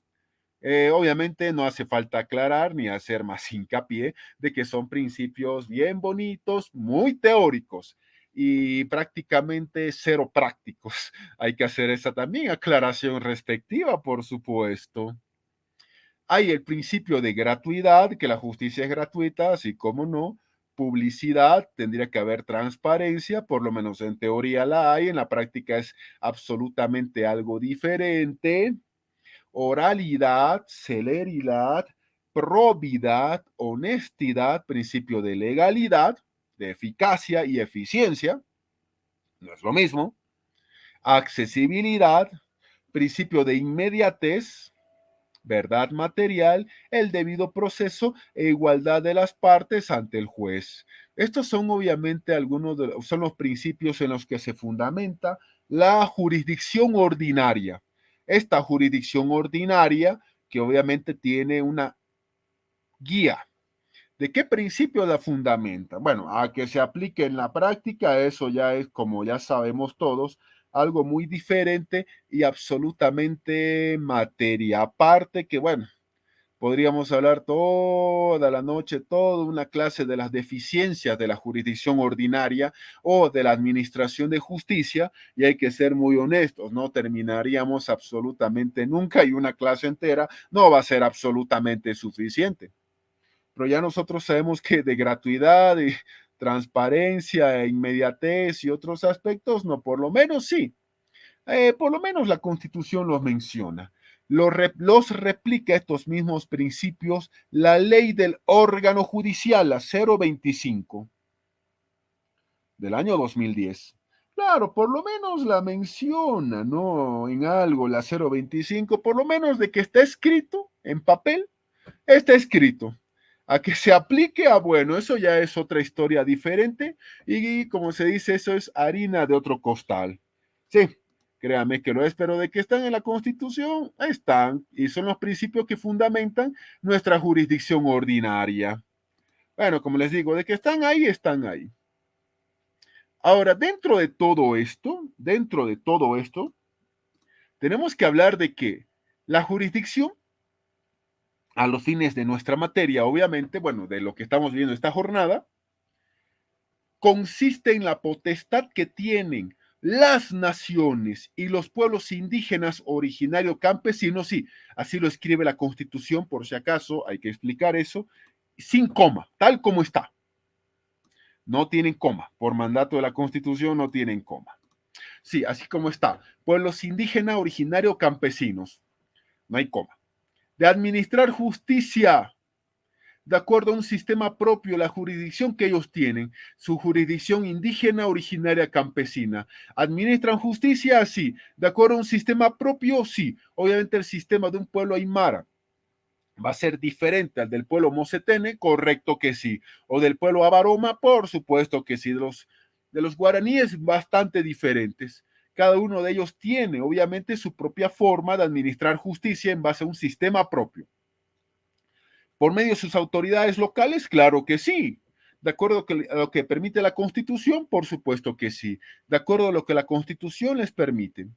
Obviamente no hace falta aclarar ni hacer más hincapié de que son principios bien bonitos, muy teóricos y prácticamente cero prácticos. Hay que hacer esa también aclaración respectiva, por supuesto. Hay el principio de gratuidad, que la justicia es gratuita, así como no. Publicidad, tendría que haber transparencia, por lo menos en teoría la hay, en la práctica es absolutamente algo diferente. Oralidad, celeridad, probidad, honestidad, principio de legalidad, de eficacia y eficiencia, no es lo mismo. Accesibilidad, principio de inmediatez, verdad material, el debido proceso e igualdad de las partes ante el juez. Estos son obviamente son los principios en los que se fundamenta la jurisdicción ordinaria. Esta jurisdicción ordinaria que obviamente tiene una guía. ¿De qué principio la fundamenta? Bueno, a que se aplique en la práctica, eso ya es, como ya sabemos todos, algo muy diferente y absolutamente materia aparte que, bueno, podríamos hablar toda la noche, toda una clase de las deficiencias de la jurisdicción ordinaria o de la administración de justicia, y hay que ser muy honestos, no terminaríamos absolutamente nunca y una clase entera no va a ser absolutamente suficiente. Pero ya nosotros sabemos que de gratuidad y transparencia e inmediatez y otros aspectos, no, por lo menos sí. Por lo menos la Constitución los menciona. Los replica estos mismos principios la ley del órgano judicial, la 025 del año 2010. Claro, por lo menos la menciona, ¿no? En algo, la 025, por lo menos de que está escrito en papel, está escrito. A que se aplique, bueno, eso ya es otra historia diferente y como se dice, eso es harina de otro costal. Sí, créame que lo es, pero de que están en la Constitución, están y son los principios que fundamentan nuestra jurisdicción ordinaria. Bueno, como les digo, de que están ahí, están ahí. Ahora, dentro de todo esto, tenemos que hablar de que la jurisdicción, a los fines de nuestra materia, obviamente, bueno, de lo que estamos viendo esta jornada, consiste en la potestad que tienen las naciones y los pueblos indígenas originarios campesinos, sí, así lo escribe la Constitución, por si acaso, hay que explicar eso, sin coma, tal como está. No tienen coma, por mandato de la Constitución no tienen coma. Sí, así como está. Pueblos indígenas originarios campesinos, no hay coma. De administrar justicia de acuerdo a un sistema propio, la jurisdicción que ellos tienen, su jurisdicción indígena originaria campesina. ¿Administran justicia? Sí. ¿De acuerdo a un sistema propio? Sí. Obviamente el sistema de un pueblo aymara va a ser diferente al del pueblo mosetene, correcto que sí. O del pueblo avaroma, por supuesto que sí. De los guaraníes, bastante diferentes. Cada uno de ellos tiene, obviamente, su propia forma de administrar justicia en base a un sistema propio. ¿Por medio de sus autoridades locales? Claro que sí. ¿De acuerdo a lo que permite la Constitución? Por supuesto que sí. ¿De acuerdo a lo que la Constitución les permite?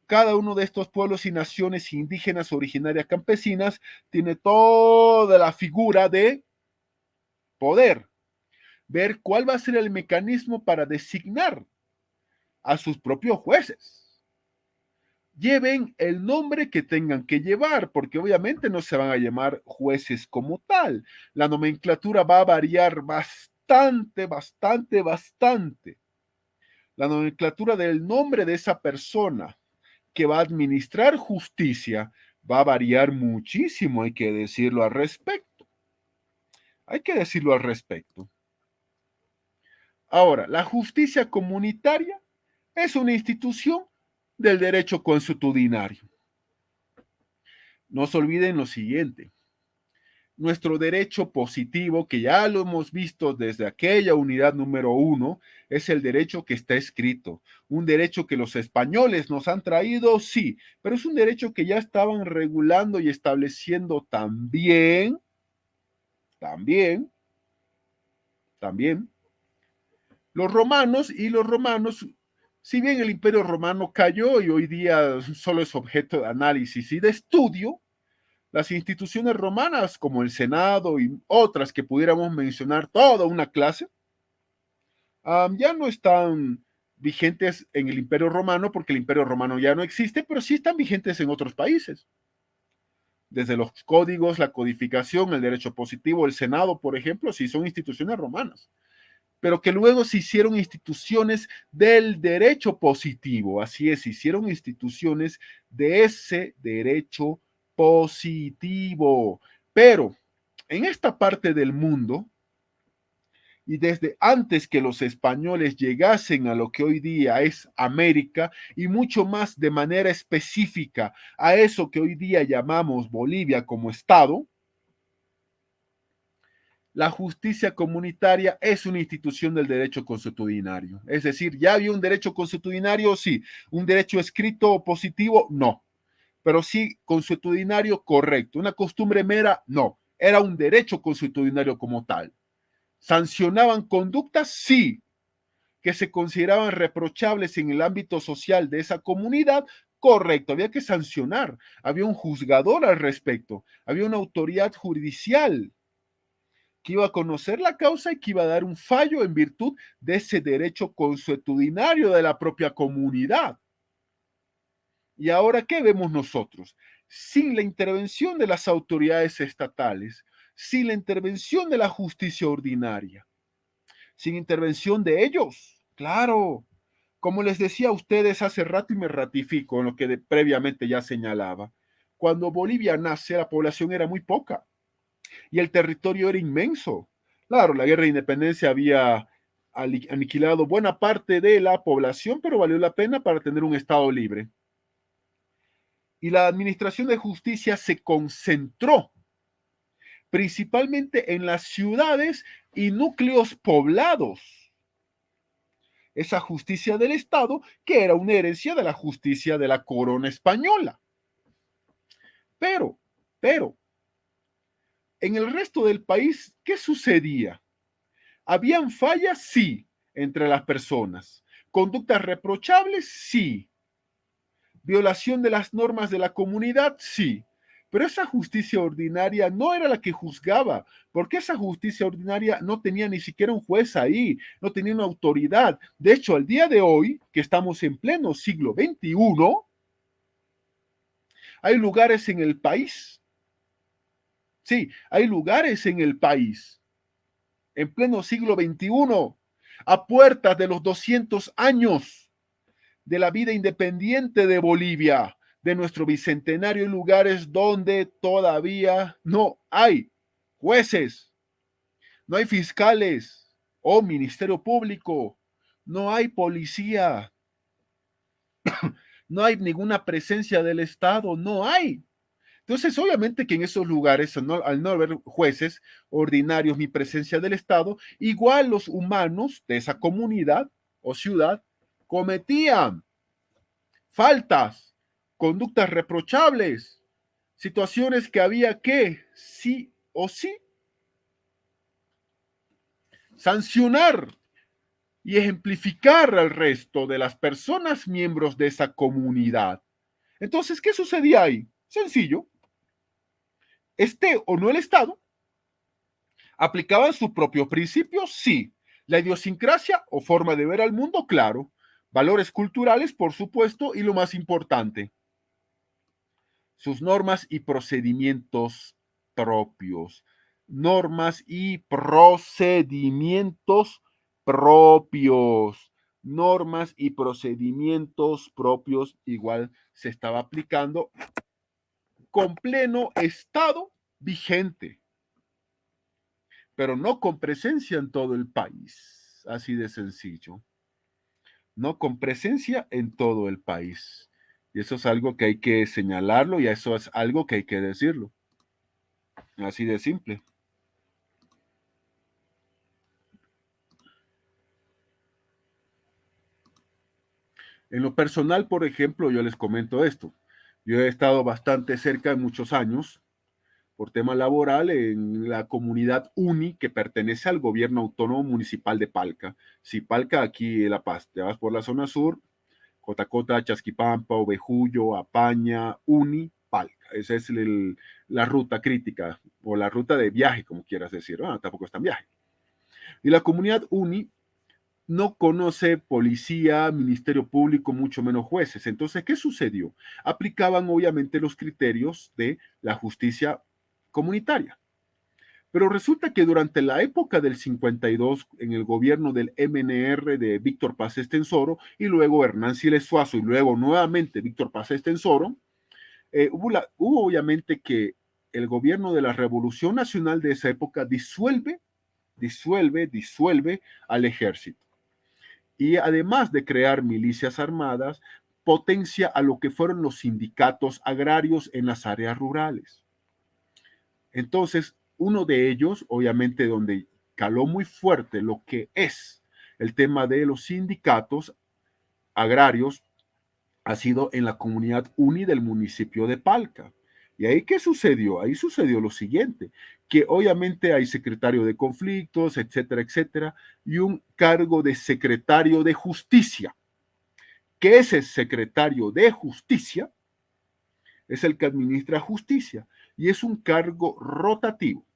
Cada uno de estos pueblos y naciones indígenas originarias campesinas tiene toda la figura de poder, ver cuál va a ser el mecanismo para designar a sus propios jueces. Lleven el nombre que tengan que llevar, porque obviamente no se van a llamar jueces como tal. La nomenclatura va a variar bastante, bastante, bastante. La nomenclatura del nombre de esa persona que va a administrar justicia va a variar muchísimo, hay que decirlo al respecto. Hay que decirlo al respecto. Ahora, la justicia comunitaria es una institución del derecho consuetudinario. No se olviden lo siguiente. Nuestro derecho positivo, que ya lo hemos visto desde aquella unidad número 1, es el derecho que está escrito. Un derecho que los españoles nos han traído, sí, pero es un derecho que ya estaban regulando y estableciendo también, los romanos, si bien el imperio romano cayó y hoy día solo es objeto de análisis y de estudio, las instituciones romanas como el Senado y otras que pudiéramos mencionar toda una clase, ya no están vigentes en el Imperio Romano porque el Imperio Romano ya no existe, pero sí están vigentes en otros países. Desde los códigos, la codificación, el derecho positivo, el Senado, por ejemplo, sí son instituciones romanas, pero que luego se hicieron instituciones del derecho positivo, así es, se hicieron instituciones de ese derecho positivo. Pero en esta parte del mundo, y desde antes que los españoles llegasen a lo que hoy día es América, y mucho más de manera específica a eso que hoy día llamamos Bolivia como Estado, la justicia comunitaria es una institución del derecho consuetudinario. Es decir, ¿ya había un derecho consuetudinario? Sí. ¿Un derecho escrito positivo? No. Pero sí, consuetudinario, correcto. ¿Una costumbre mera? No. Era un derecho consuetudinario como tal. ¿Sancionaban conductas? Sí. ¿Que se consideraban reprochables en el ámbito social de esa comunidad? Correcto, había que sancionar. Había un juzgador al respecto. Había una autoridad judicial que iba a conocer la causa y que iba a dar un fallo en virtud de ese derecho consuetudinario de la propia comunidad. ¿Y ahora qué vemos nosotros? Sin la intervención de las autoridades estatales, sin la intervención de la justicia ordinaria, sin intervención de ellos, claro. Como les decía a ustedes hace rato y me ratifico en lo que previamente ya señalaba, cuando Bolivia nace la población era muy poca y el territorio era inmenso. Claro, la guerra de independencia había aniquilado buena parte de la población, pero valió la pena para tener un Estado libre. Y la administración de justicia se concentró principalmente en las ciudades y núcleos poblados. Esa justicia del Estado que era una herencia de la justicia de la corona española. Pero, en el resto del país, ¿qué sucedía? ¿Habían fallas? Sí, entre las personas. ¿Conductas reprochables? Sí. ¿Violación de las normas de la comunidad? Sí. Pero esa justicia ordinaria no era la que juzgaba, porque esa justicia ordinaria no tenía ni siquiera un juez ahí, no tenía una autoridad. De hecho, al día de hoy, que estamos en pleno siglo XXI, hay lugares en el país, sí, hay lugares en el país, en pleno siglo XXI, a puertas de los 200 años de la vida independiente de Bolivia, de nuestro bicentenario, en lugares donde todavía no hay jueces, no hay fiscales o ministerio público, no hay policía, no hay ninguna presencia del Estado, no hay. Entonces, obviamente que en esos lugares, al no haber jueces ordinarios ni presencia del Estado, igual los humanos de esa comunidad o ciudad cometían faltas, conductas reprochables, situaciones que había que, sí o sí, sancionar y ejemplificar al resto de las personas miembros de esa comunidad. Entonces, ¿qué sucedía ahí? Sencillo. Esté o no el Estado, ¿aplicaban sus propios principios? Sí. La idiosincrasia o forma de ver al mundo, claro. Valores culturales, por supuesto, y lo más importante, sus normas y procedimientos propios. Normas y procedimientos propios. Normas y procedimientos propios igual se estaba aplicando con pleno estado vigente, pero no con presencia en todo el país. Así de sencillo. No con presencia en todo el país. Y eso es algo que hay que señalarlo y eso es algo que hay que decirlo. Así de simple. En lo personal, por ejemplo, yo les comento esto. Yo he estado bastante cerca en muchos años por tema laboral en la comunidad UNI que pertenece al gobierno autónomo municipal de Palca. Si Palca, aquí en La Paz, te vas por la zona sur, Cotacota, Chasquipampa, Ovejullo, Apaña, Uni, Palca. Esa es la ruta crítica o la ruta de viaje, como quieras decir. Bueno, tampoco es tan viaje. Y la comunidad Uni no conoce policía, ministerio público, mucho menos jueces. Entonces, ¿qué sucedió? Aplicaban obviamente los criterios de la justicia comunitaria. Pero resulta que durante la época del 52, en el gobierno del MNR de Víctor Paz Estensoro, y luego Hernán Siles Suazo, y luego nuevamente Víctor Paz Estensoro, hubo obviamente que el gobierno de la Revolución Nacional de esa época disuelve al ejército. Y además de crear milicias armadas, potencia a lo que fueron los sindicatos agrarios en las áreas rurales. Entonces, uno de ellos, obviamente donde caló muy fuerte lo que es el tema de los sindicatos agrarios, ha sido en la comunidad UNI del municipio de Palca. ¿Y ahí qué sucedió? Ahí sucedió lo siguiente, que obviamente hay secretario de conflictos, etcétera, etcétera, y un cargo de secretario de justicia, que ese secretario de justicia es el que administra justicia y es un cargo rotativo.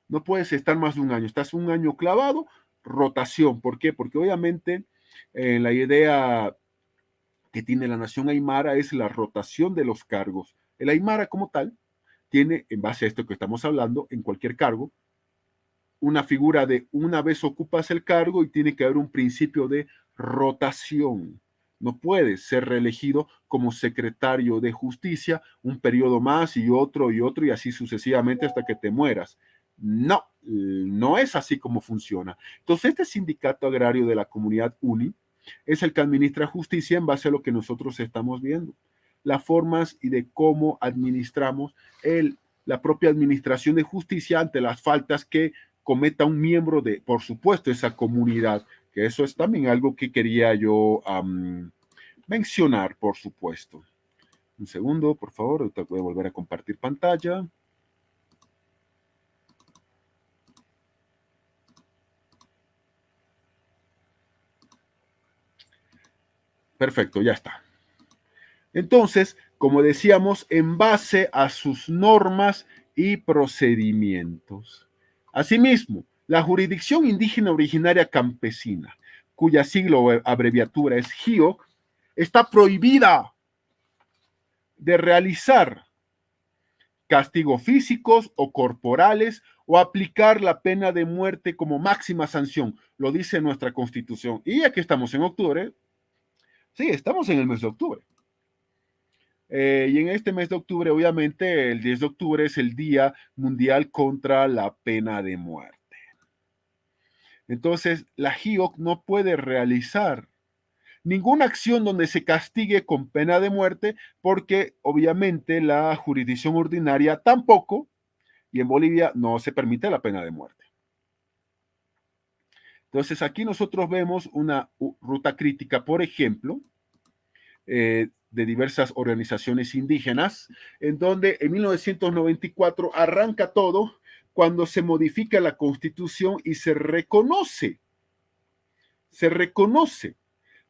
No puedes estar más de un año, estás un año clavado, rotación. ¿Por qué? Porque obviamente la idea que tiene la nación aymara es la rotación de los cargos. El aymara como tal tiene, en base a esto que estamos hablando, en cualquier cargo, una figura de una vez ocupas el cargo y tiene que haber un principio de rotación. No puedes ser reelegido como secretario de justicia un periodo más y otro y otro y así sucesivamente hasta que te mueras. No, no es así como funciona. Entonces, este sindicato agrario de la comunidad UNI es el que administra justicia en base a lo que nosotros estamos viendo. Las formas y de cómo administramos la propia administración de justicia ante las faltas que cometa un miembro de, por supuesto, esa comunidad, que eso es también algo que quería yo mencionar, por supuesto. Un segundo, por favor, ahorita voy a volver a compartir pantalla. Perfecto, ya está. Entonces, como decíamos, en base a sus normas y procedimientos. Asimismo, la jurisdicción indígena originaria campesina, cuya sigla o abreviatura es GIOC, está prohibida de realizar castigos físicos o corporales o aplicar la pena de muerte como máxima sanción. Lo dice nuestra Constitución. Y aquí estamos en octubre. Sí, estamos en el mes de octubre. Y en este mes de octubre, obviamente, el 10 de octubre es el Día Mundial contra la Pena de Muerte. Entonces, la GIOC no puede realizar ninguna acción donde se castigue con pena de muerte porque obviamente la jurisdicción ordinaria tampoco, y en Bolivia no se permite la pena de muerte. Entonces, aquí nosotros vemos una ruta crítica, por ejemplo, de diversas organizaciones indígenas, en donde en 1994 arranca todo cuando se modifica la constitución y se reconoce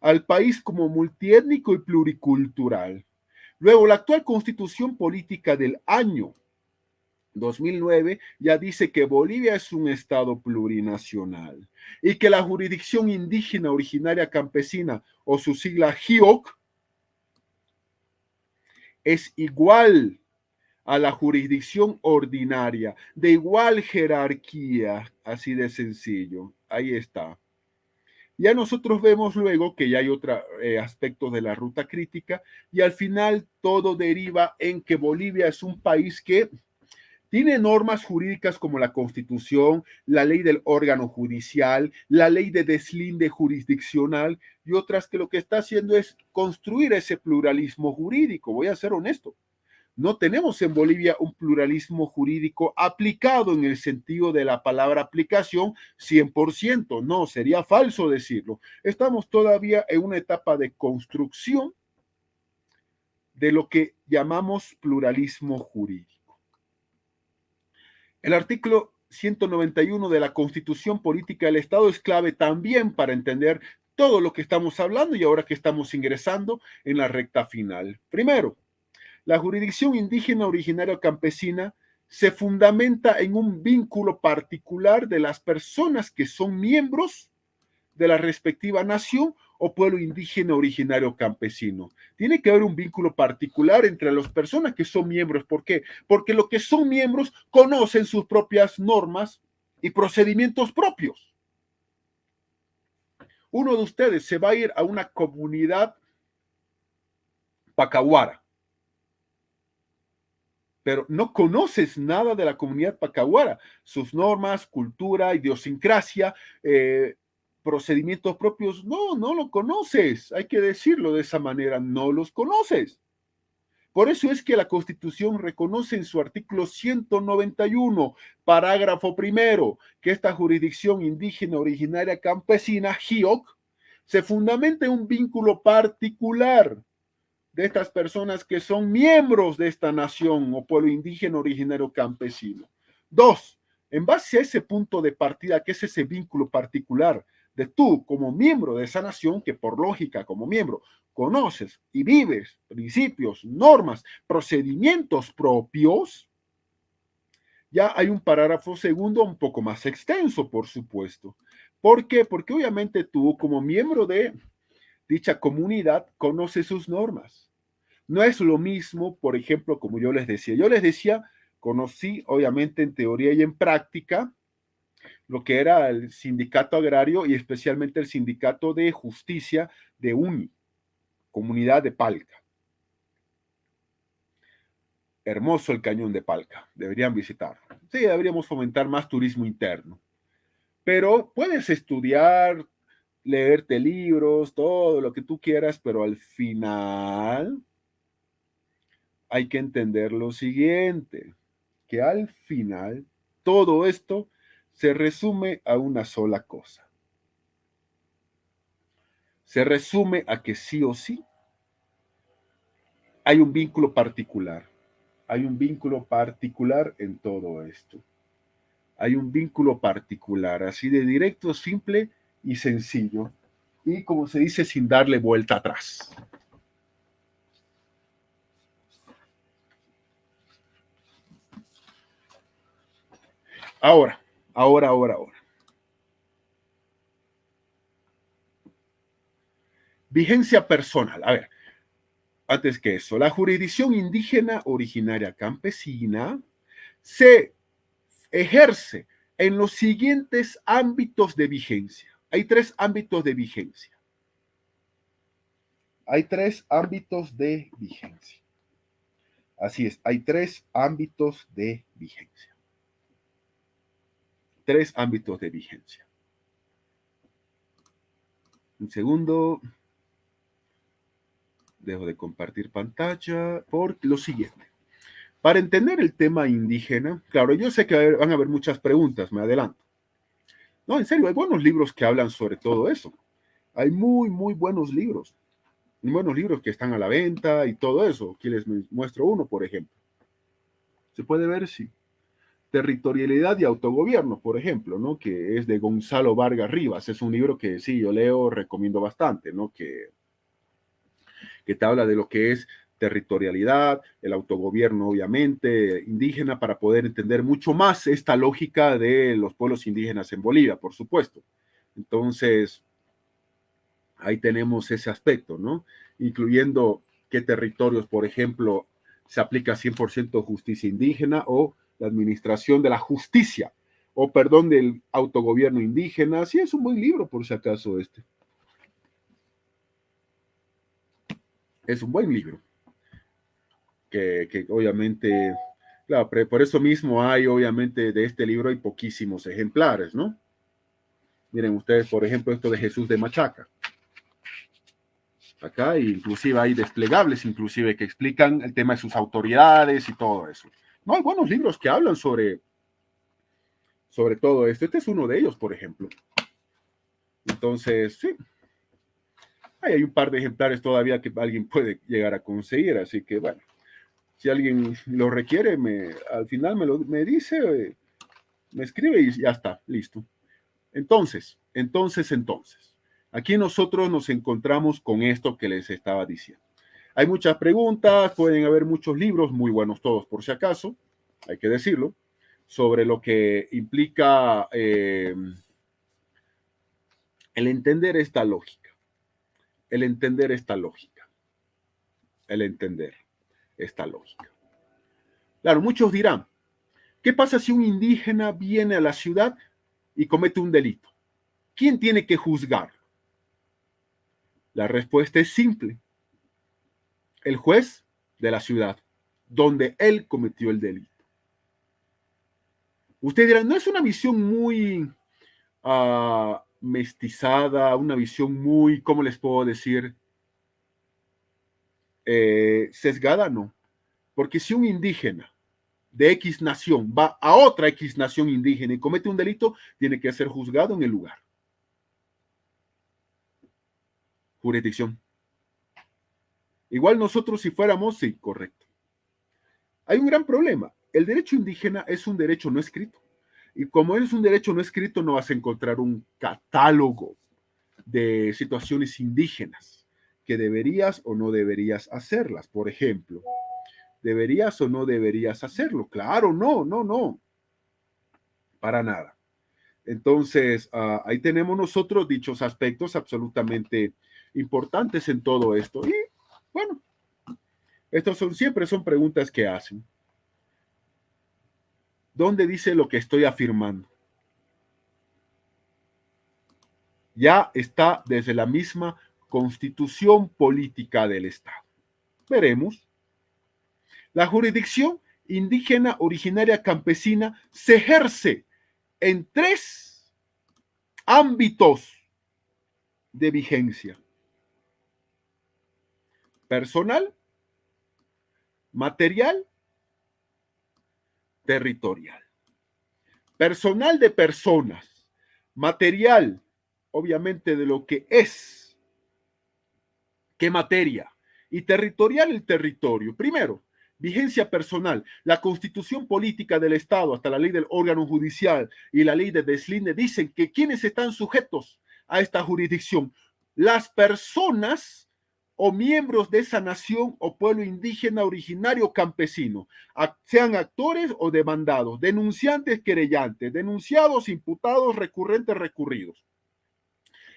al país como multiétnico y pluricultural. Luego, la actual constitución política del año 2009 ya dice que Bolivia es un estado plurinacional y que la jurisdicción indígena originaria campesina o su sigla GIOC es igual a la jurisdicción ordinaria, de igual jerarquía, así de sencillo. Ahí está. Ya nosotros vemos luego que ya hay otro aspecto de la ruta crítica y al final todo deriva en que Bolivia es un país que tiene normas jurídicas como la Constitución, la ley del órgano judicial, la ley de deslinde jurisdiccional y otras que lo que está haciendo es construir ese pluralismo jurídico. Voy a ser honesto. No tenemos en Bolivia un pluralismo jurídico aplicado en el sentido de la palabra aplicación 100%. No, sería falso decirlo. Estamos todavía en una etapa de construcción de lo que llamamos pluralismo jurídico. El artículo 191 de la Constitución Política del Estado es clave también para entender todo lo que estamos hablando y ahora que estamos ingresando en la recta final. Primero, la jurisdicción indígena originaria campesina se fundamenta en un vínculo particular de las personas que son miembros de la respectiva nación o pueblo indígena originario campesino. Tiene que haber un vínculo particular entre las personas que son miembros. ¿Por qué? Porque los que son miembros conocen sus propias normas y procedimientos propios. Uno de ustedes se va a ir a una comunidad pacahuara, pero no conoces nada de la comunidad pacahuara, sus normas, cultura, idiosincrasia, procedimientos propios, no lo conoces, hay que decirlo de esa manera, no los conoces. Por eso es que la Constitución reconoce en su artículo 191, parágrafo primero, que esta jurisdicción indígena originaria campesina, GIOC, se fundamenta en un vínculo particular de estas personas que son miembros de esta nación o pueblo indígena originario campesino. Dos, en base a ese punto de partida, que es ese vínculo particular de tú como miembro de esa nación, que por lógica como miembro conoces y vives principios, normas, procedimientos propios, ya hay un parágrafo segundo un poco más extenso, por supuesto. ¿Por qué? Porque obviamente tú como miembro de dicha comunidad conoces sus normas. No es lo mismo, por ejemplo, como yo les decía, conocí obviamente en teoría y en práctica lo que era el sindicato agrario y especialmente el sindicato de justicia de UNI, comunidad de Palca. Hermoso el Cañón de Palca, deberían visitarlo. Sí, deberíamos fomentar más turismo interno. Pero puedes estudiar, leerte libros, todo lo que tú quieras, pero al final hay que entender lo siguiente, que al final todo esto se resume a una sola cosa. Se resume a que sí o sí hay un vínculo particular. Hay un vínculo particular en todo esto. Hay un vínculo particular, así de directo, simple y sencillo. Y como se dice, sin darle vuelta atrás. Ahora. Vigencia personal. A ver, antes que eso, la jurisdicción indígena originaria campesina se ejerce en los siguientes ámbitos de vigencia. Hay tres ámbitos de vigencia. Hay tres ámbitos de vigencia. Así es, hay tres ámbitos de vigencia. Tres ámbitos de vigencia. Un segundo. Dejo de compartir pantalla por lo siguiente. Para entender el tema indígena, claro, yo sé que van a haber muchas preguntas, me adelanto. No, en serio, hay buenos libros que hablan sobre todo eso. Hay muy buenos libros. Buenos libros que están a la venta y todo eso. Aquí les muestro uno, por ejemplo. Se puede ver, sí. Territorialidad y autogobierno, por ejemplo, ¿no? Que es de Gonzalo Vargas Rivas. Es un libro que sí, yo leo, recomiendo bastante, ¿no? Que te habla de lo que es territorialidad, el autogobierno, obviamente, indígena, para poder entender mucho más esta lógica de los pueblos indígenas en Bolivia, por supuesto. Entonces, ahí tenemos ese aspecto, ¿no? Incluyendo qué territorios, por ejemplo, se aplica 100% justicia indígena o la administración de la justicia, o perdón, del autogobierno indígena. Sí, es un buen libro, por si acaso, este. Es un buen libro, que obviamente, claro, por eso mismo hay, obviamente, de este libro hay poquísimos ejemplares, ¿no? Miren ustedes, por ejemplo, esto de Jesús de Machaca. Acá inclusive hay desplegables, inclusive que explican el tema de sus autoridades y todo eso. No, hay buenos libros que hablan sobre todo esto. Este es uno de ellos, por ejemplo. Entonces, sí, hay un par de ejemplares todavía que alguien puede llegar a conseguir, así que bueno, si alguien lo requiere, al final me dice, me escribe y ya está, listo. Entonces, aquí nosotros nos encontramos con esto que les estaba diciendo. Hay muchas preguntas, pueden haber muchos libros, muy buenos todos por si acaso, hay que decirlo, sobre lo que implica el entender esta lógica, el entender esta lógica, el entender esta lógica. Claro, muchos dirán, ¿qué pasa si un indígena viene a la ciudad y comete un delito? ¿Quién tiene que juzgarlo? La respuesta es simple. El juez de la ciudad, donde él cometió el delito. Usted dirá, no es una visión muy mestizada, una visión muy, ¿cómo les puedo decir? Sesgada, no. Porque si un indígena de X nación va a otra X nación indígena y comete un delito, tiene que ser juzgado en el lugar. Jurisdicción. Igual nosotros si fuéramos, sí, correcto. Hay un gran problema. El derecho indígena es un derecho no escrito. Y como es un derecho no escrito, no vas a encontrar un catálogo de situaciones indígenas que deberías o no deberías hacerlas. Por ejemplo, ¿deberías o no deberías hacerlo? Claro, no, para nada. Entonces, ahí tenemos nosotros dichos aspectos absolutamente importantes en todo esto. Y bueno, estos siempre son preguntas que hacen. ¿Dónde dice lo que estoy afirmando? Ya está desde la misma constitución política del Estado. Veremos. La jurisdicción indígena originaria campesina se ejerce en 3 ámbitos de vigencia: personal, material, territorial. Personal de personas, material, obviamente, de lo que es, qué materia, y territorial, el territorio. Primero, vigencia personal. La constitución política del Estado, hasta la ley del órgano judicial y la ley de deslinde, dicen que quienes están sujetos a esta jurisdicción, las personas o miembros de esa nación o pueblo indígena originario campesino, sean actores o demandados, denunciantes, querellantes, denunciados, imputados, recurrentes, recurridos.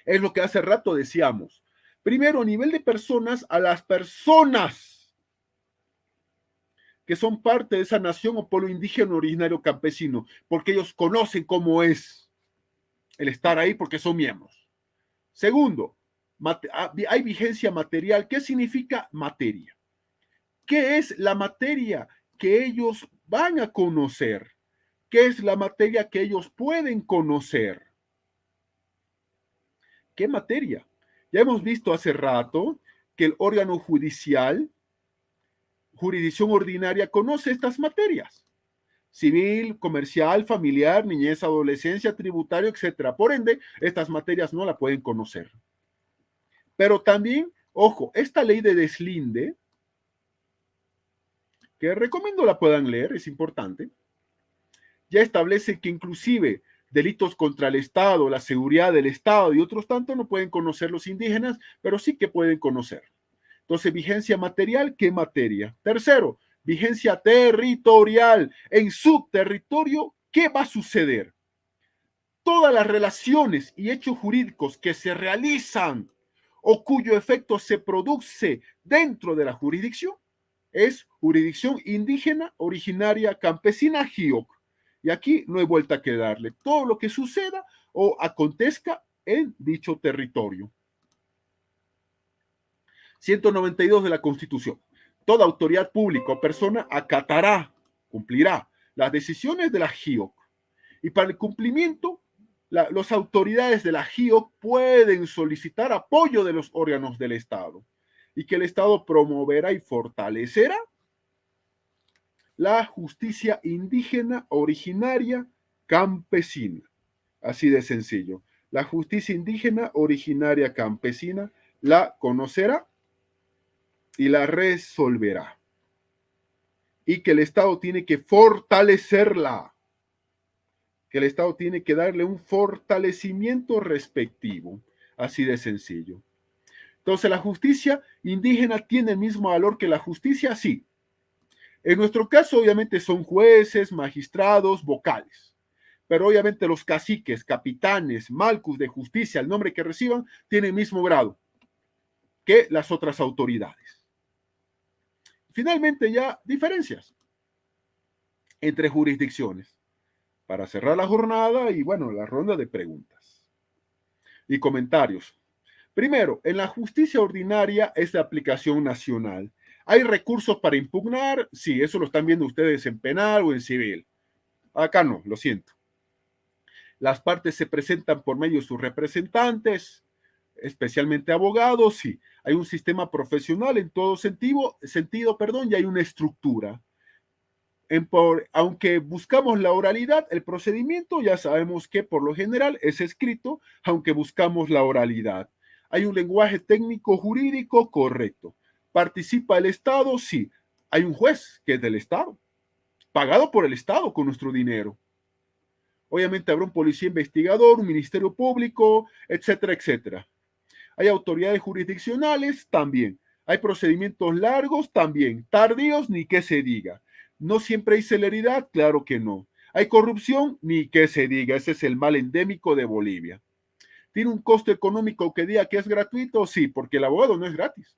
Es lo que hace rato decíamos. Primero, a nivel de personas, a las personas que son parte de esa nación o pueblo indígena originario campesino, porque ellos conocen cómo es el estar ahí porque son miembros. Segundo, hay vigencia material. ¿Qué significa materia? ¿Qué es la materia que ellos van a conocer? ¿Qué es la materia que ellos pueden conocer? ¿Qué materia? Ya hemos visto hace rato que el órgano judicial, jurisdicción ordinaria, conoce estas materias: civil, comercial, familiar, niñez, adolescencia, tributario, etcétera. Por ende, estas materias no la pueden conocer. Pero también, ojo, esta ley de deslinde, que recomiendo la puedan leer, es importante, ya establece que inclusive delitos contra el Estado, la seguridad del Estado y otros tantos no pueden conocer los indígenas, pero sí que pueden conocer. Entonces, vigencia material, ¿qué materia? Tercero, vigencia territorial. En su territorio, ¿qué va a suceder? Todas las relaciones y hechos jurídicos que se realizan o cuyo efecto se produce dentro de la jurisdicción es jurisdicción indígena originaria campesina GIOC. Y aquí no hay vuelta que darle. Todo lo que suceda o acontezca en dicho territorio. 192 de la Constitución. Toda autoridad pública o persona acatará, cumplirá las decisiones de la GIOC. Y para el cumplimiento, las autoridades de la GIOC pueden solicitar apoyo de los órganos del Estado y que el Estado promoverá y fortalecerá la justicia indígena originaria campesina. Así de sencillo. La justicia indígena originaria campesina la conocerá y la resolverá. Y que el Estado tiene que fortalecerla. Que el Estado tiene que darle un fortalecimiento respectivo. Así de sencillo. Entonces, la justicia indígena tiene el mismo valor que la justicia, sí. En nuestro caso, obviamente, son jueces, magistrados, vocales. Pero obviamente los caciques, capitanes, malcus de justicia, el nombre que reciban, tienen el mismo grado que las otras autoridades. Finalmente, ya diferencias entre jurisdicciones. Para cerrar la jornada y, bueno, la ronda de preguntas y comentarios. Primero, en la justicia ordinaria es de aplicación nacional. ¿Hay recursos para impugnar? Sí, eso lo están viendo ustedes en penal o en civil. Acá no, lo siento. Las partes se presentan por medio de sus representantes, especialmente abogados, sí. Hay un sistema profesional en todo sentido, y hay una estructura. Aunque buscamos la oralidad, el procedimiento ya sabemos que por lo general es escrito, aunque buscamos la oralidad. Hay un lenguaje técnico jurídico correcto. ¿Participa el Estado? Sí. Hay un juez que es del Estado, pagado por el Estado con nuestro dinero. Obviamente habrá un policía investigador, un ministerio público, etcétera, etcétera. Hay autoridades jurisdiccionales también. Hay procedimientos largos también. Tardíos, ni que se diga. No siempre hay celeridad, claro que no. Hay corrupción, ni que se diga. Ese es el mal endémico de Bolivia. ¿Tiene un costo económico que diga que es gratuito? Sí, porque el abogado no es gratis.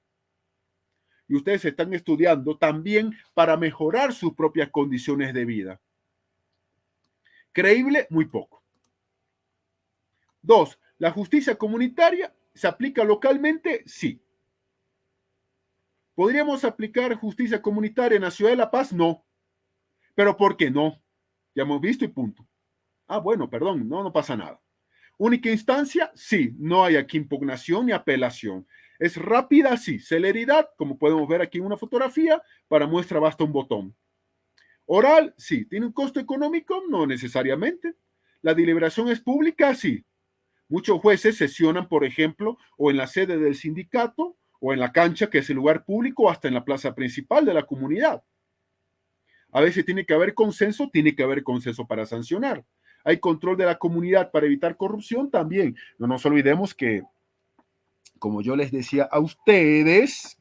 Y ustedes están estudiando también para mejorar sus propias condiciones de vida. Creíble, muy poco. 2. ¿La justicia comunitaria se aplica localmente? Sí. ¿Podríamos aplicar justicia comunitaria en la ciudad de La Paz? No. ¿Pero por qué no? Ya hemos visto y punto. Ah, bueno, perdón, no pasa nada. Única instancia, sí, no hay aquí impugnación ni apelación. Es rápida, sí. Celeridad, como podemos ver aquí en una fotografía, para muestra basta un botón. Oral, sí. ¿Tiene un costo económico? No necesariamente. ¿La deliberación es pública? Sí. Muchos jueces sesionan, por ejemplo, o en la sede del sindicato, o en la cancha, que es el lugar público, o hasta en la plaza principal de la comunidad. A veces tiene que haber consenso para sancionar. Hay control de la comunidad para evitar corrupción también. No nos olvidemos que, como yo les decía a ustedes,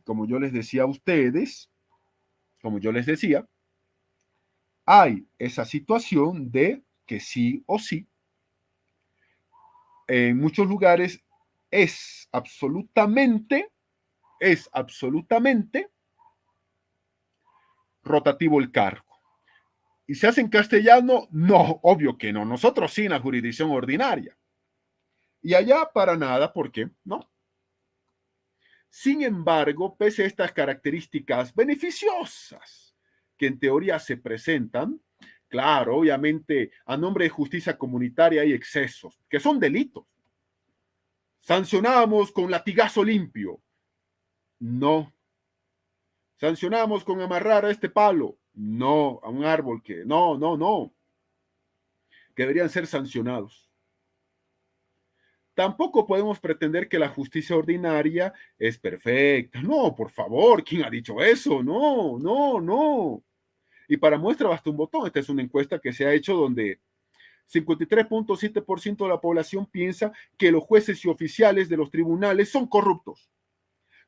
hay esa situación de que sí o sí, en muchos lugares es absolutamente rotativo el cargo. ¿Y se hace en castellano? No, obvio que no. Nosotros sí en la jurisdicción ordinaria. Y allá para nada, ¿por qué? No. Sin embargo, pese a estas características beneficiosas que en teoría se presentan, claro, obviamente a nombre de justicia comunitaria hay excesos, que son delitos. Sancionamos con latigazo limpio. No. Sancionamos con amarrar a este palo. No, a un árbol que no. Que deberían ser sancionados. Tampoco podemos pretender que la justicia ordinaria es perfecta. No, por favor, ¿quién ha dicho eso? No. Y para muestra basta un botón. Esta es una encuesta que se ha hecho donde 53.7% de la población piensa que los jueces y oficiales de los tribunales son corruptos.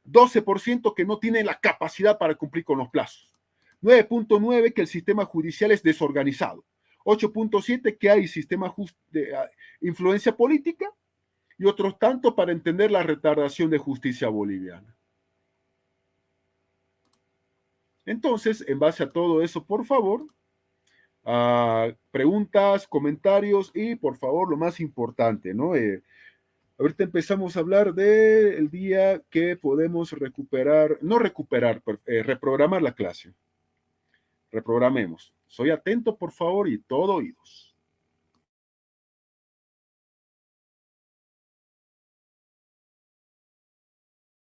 12% que no tienen la capacidad para cumplir con los plazos. 9.9% que el sistema judicial es desorganizado. 8.7% que hay sistema de influencia política y otros tanto para entender la retardación de justicia boliviana. Entonces, en base a todo eso, por favor, preguntas, comentarios y, por favor, lo más importante, ¿no? Ahorita empezamos a hablar del día que podemos reprogramar la clase. Reprogramemos. Soy atento, por favor, y todo oídos.